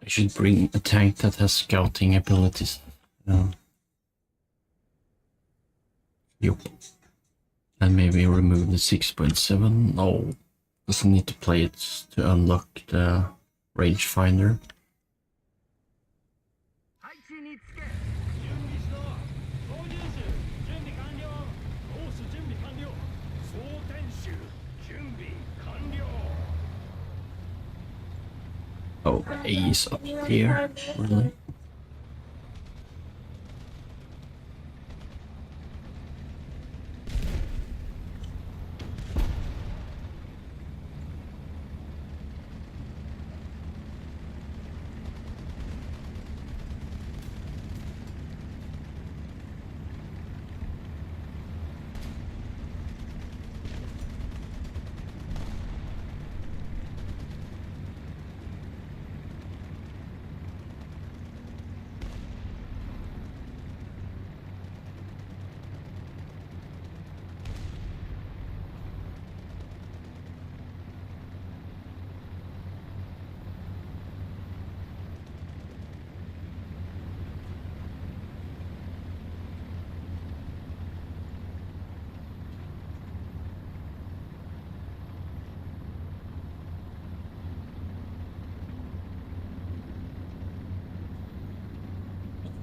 I should bring a tank that has scouting abilities. Yup. And maybe remove the 6.7. No. Doesn't need to play it to unlock the rangefinder. 配置につけ。準備しろ。操縦手準備完了。コース準備完了。装填手準備完了。 Oh, A is up here. Really?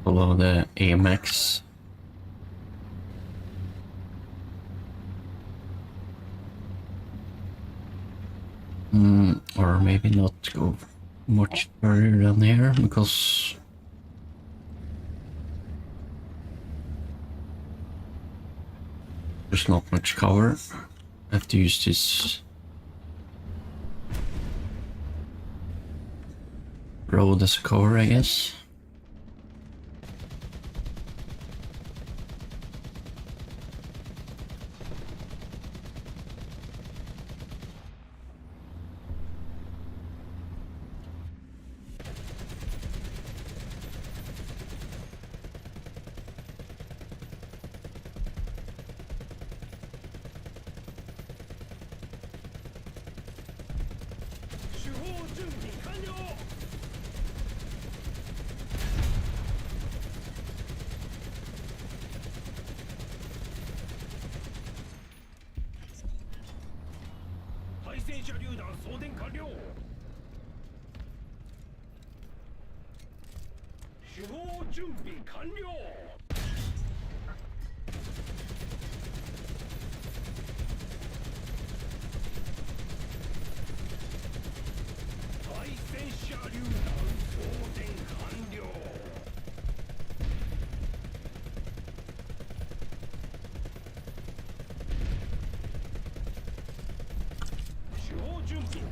Follow the AMX. Or maybe not go much further than here because there's not much cover. I have to use this road as a cover, I guess.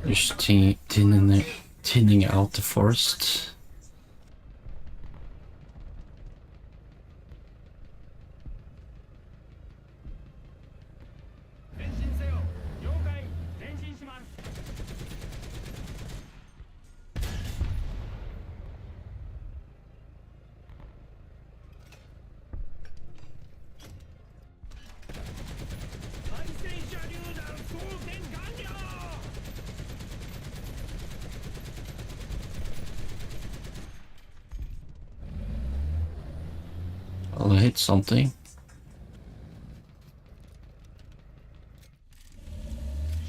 Just tinning out the forest. Well, I hit something.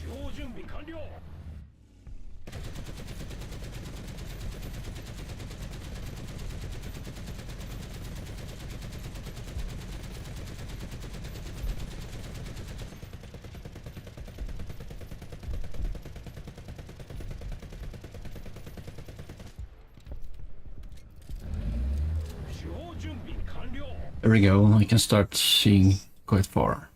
司法準備完了 司法準備完了 There we go. I can start seeing quite far.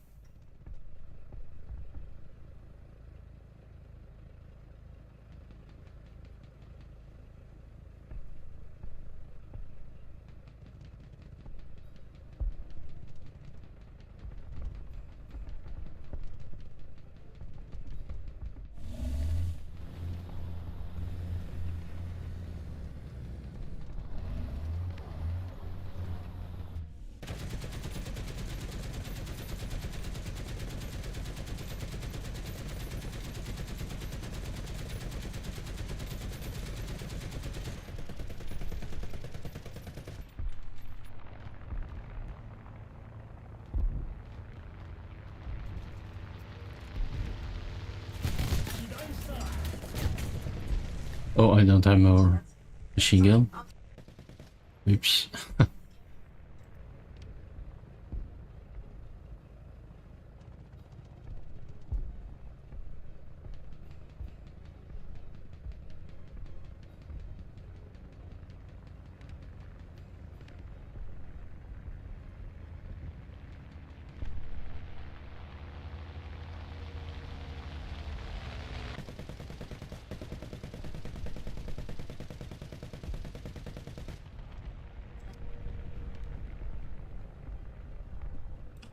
Oh, I don't have more machine gun. Oops.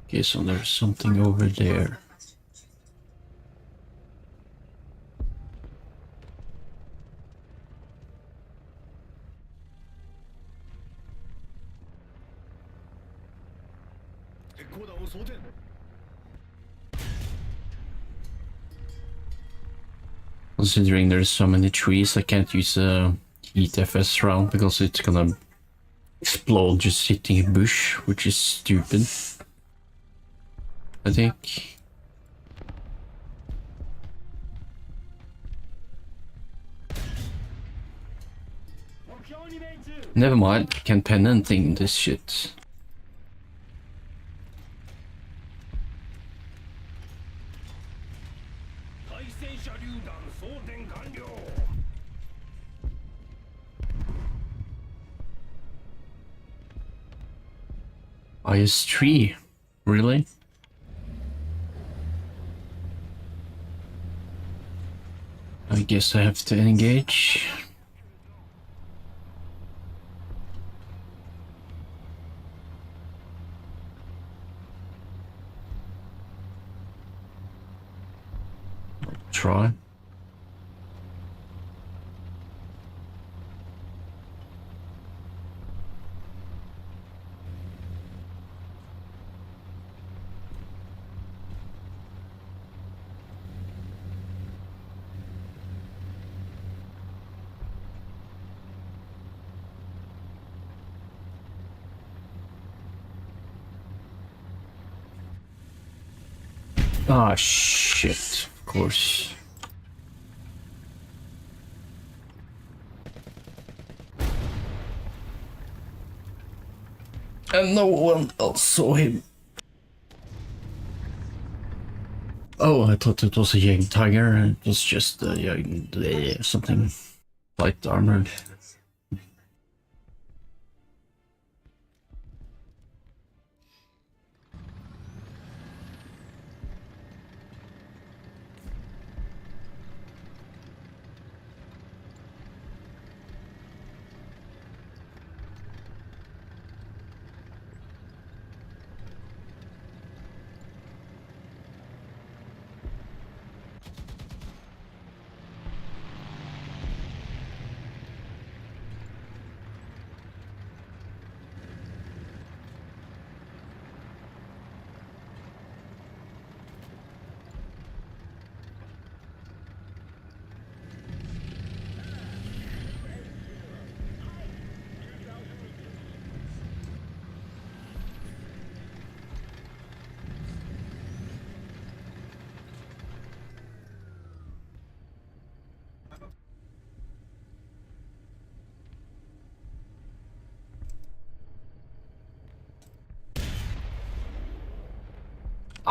Okay, so there's something over there. Considering there's so many trees, I can't use a heat FS round because it's gonna explode just hitting a bush, which is stupid. I think. Never mind, I can't pen anything in this shit. IS-3? Really? I guess I have to engage. Try. Ah, shit, of course. And no one else saw him. Oh, I thought it was a young tiger. It was just a young something light armored.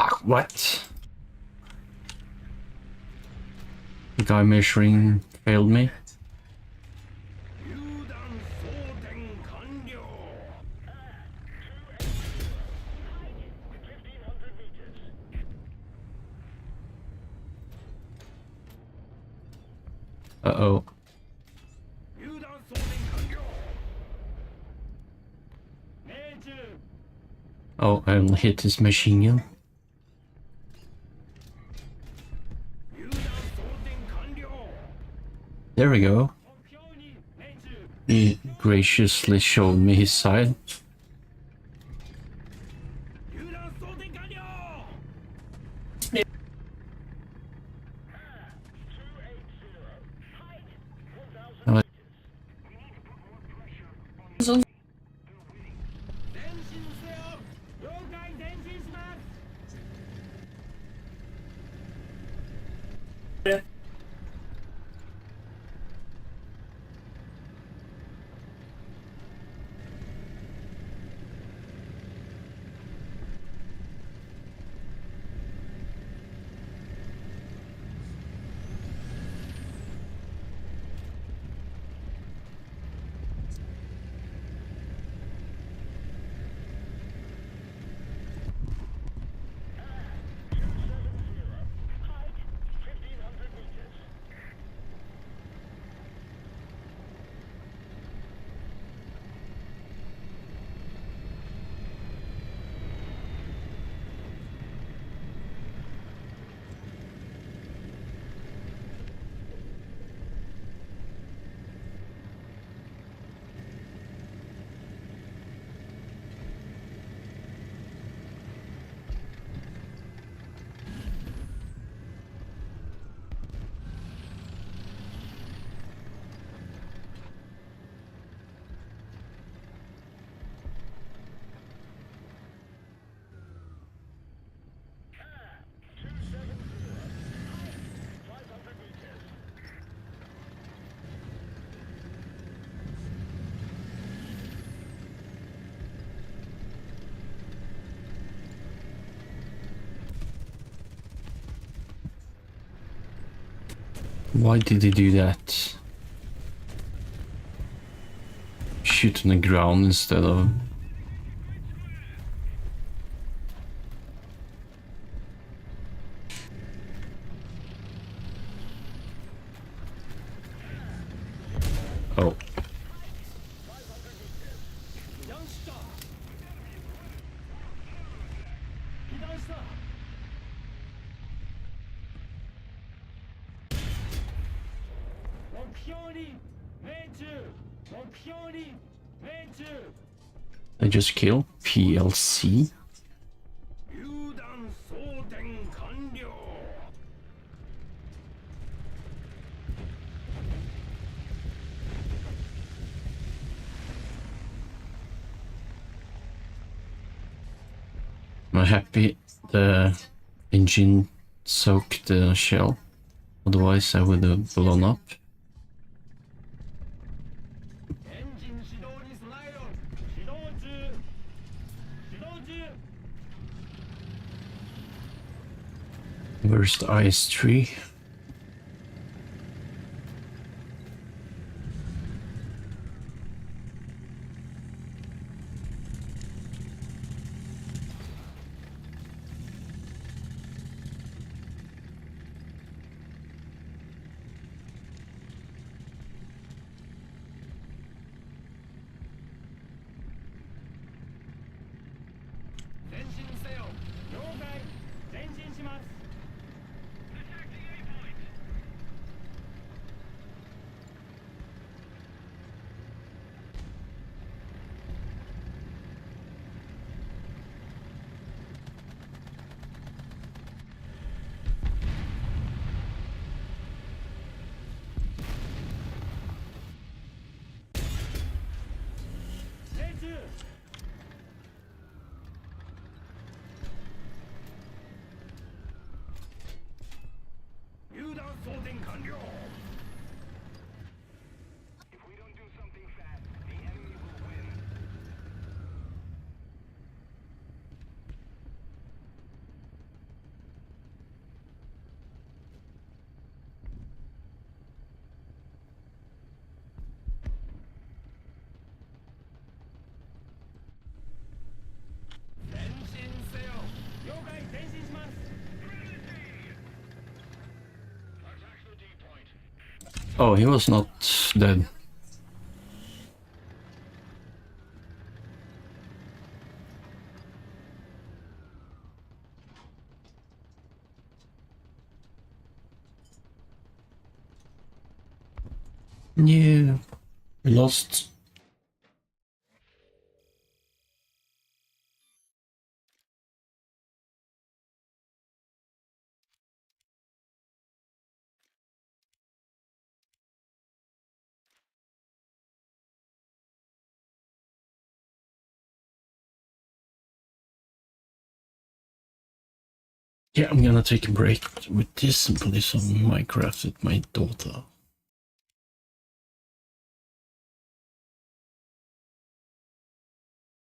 Ah, what? The guy measuring failed me. 榴弾装填完了 Uh-oh. 榴弾装填完了命中 Oh, I only hit his machine gun. 榴弾装填完了 There we go. 目標に命中 He graciously showed me his side. 榴弾装填完了 Uh, 前進せよ了解前進します Why did he do that? Shoot on the ground instead of... Oh. 被弾した被弾した目標に命中目標に命中 I just killed PLC? 榴弾装填完了 I'm happy the engine soaked the shell. Otherwise I would have blown up. エンジン始動に備えろ始動中始動中 Where's the ice tree? Oh, he was not dead. Yeah, we lost. Yeah, I'm gonna take a break with this and play some Minecraft with my daughter.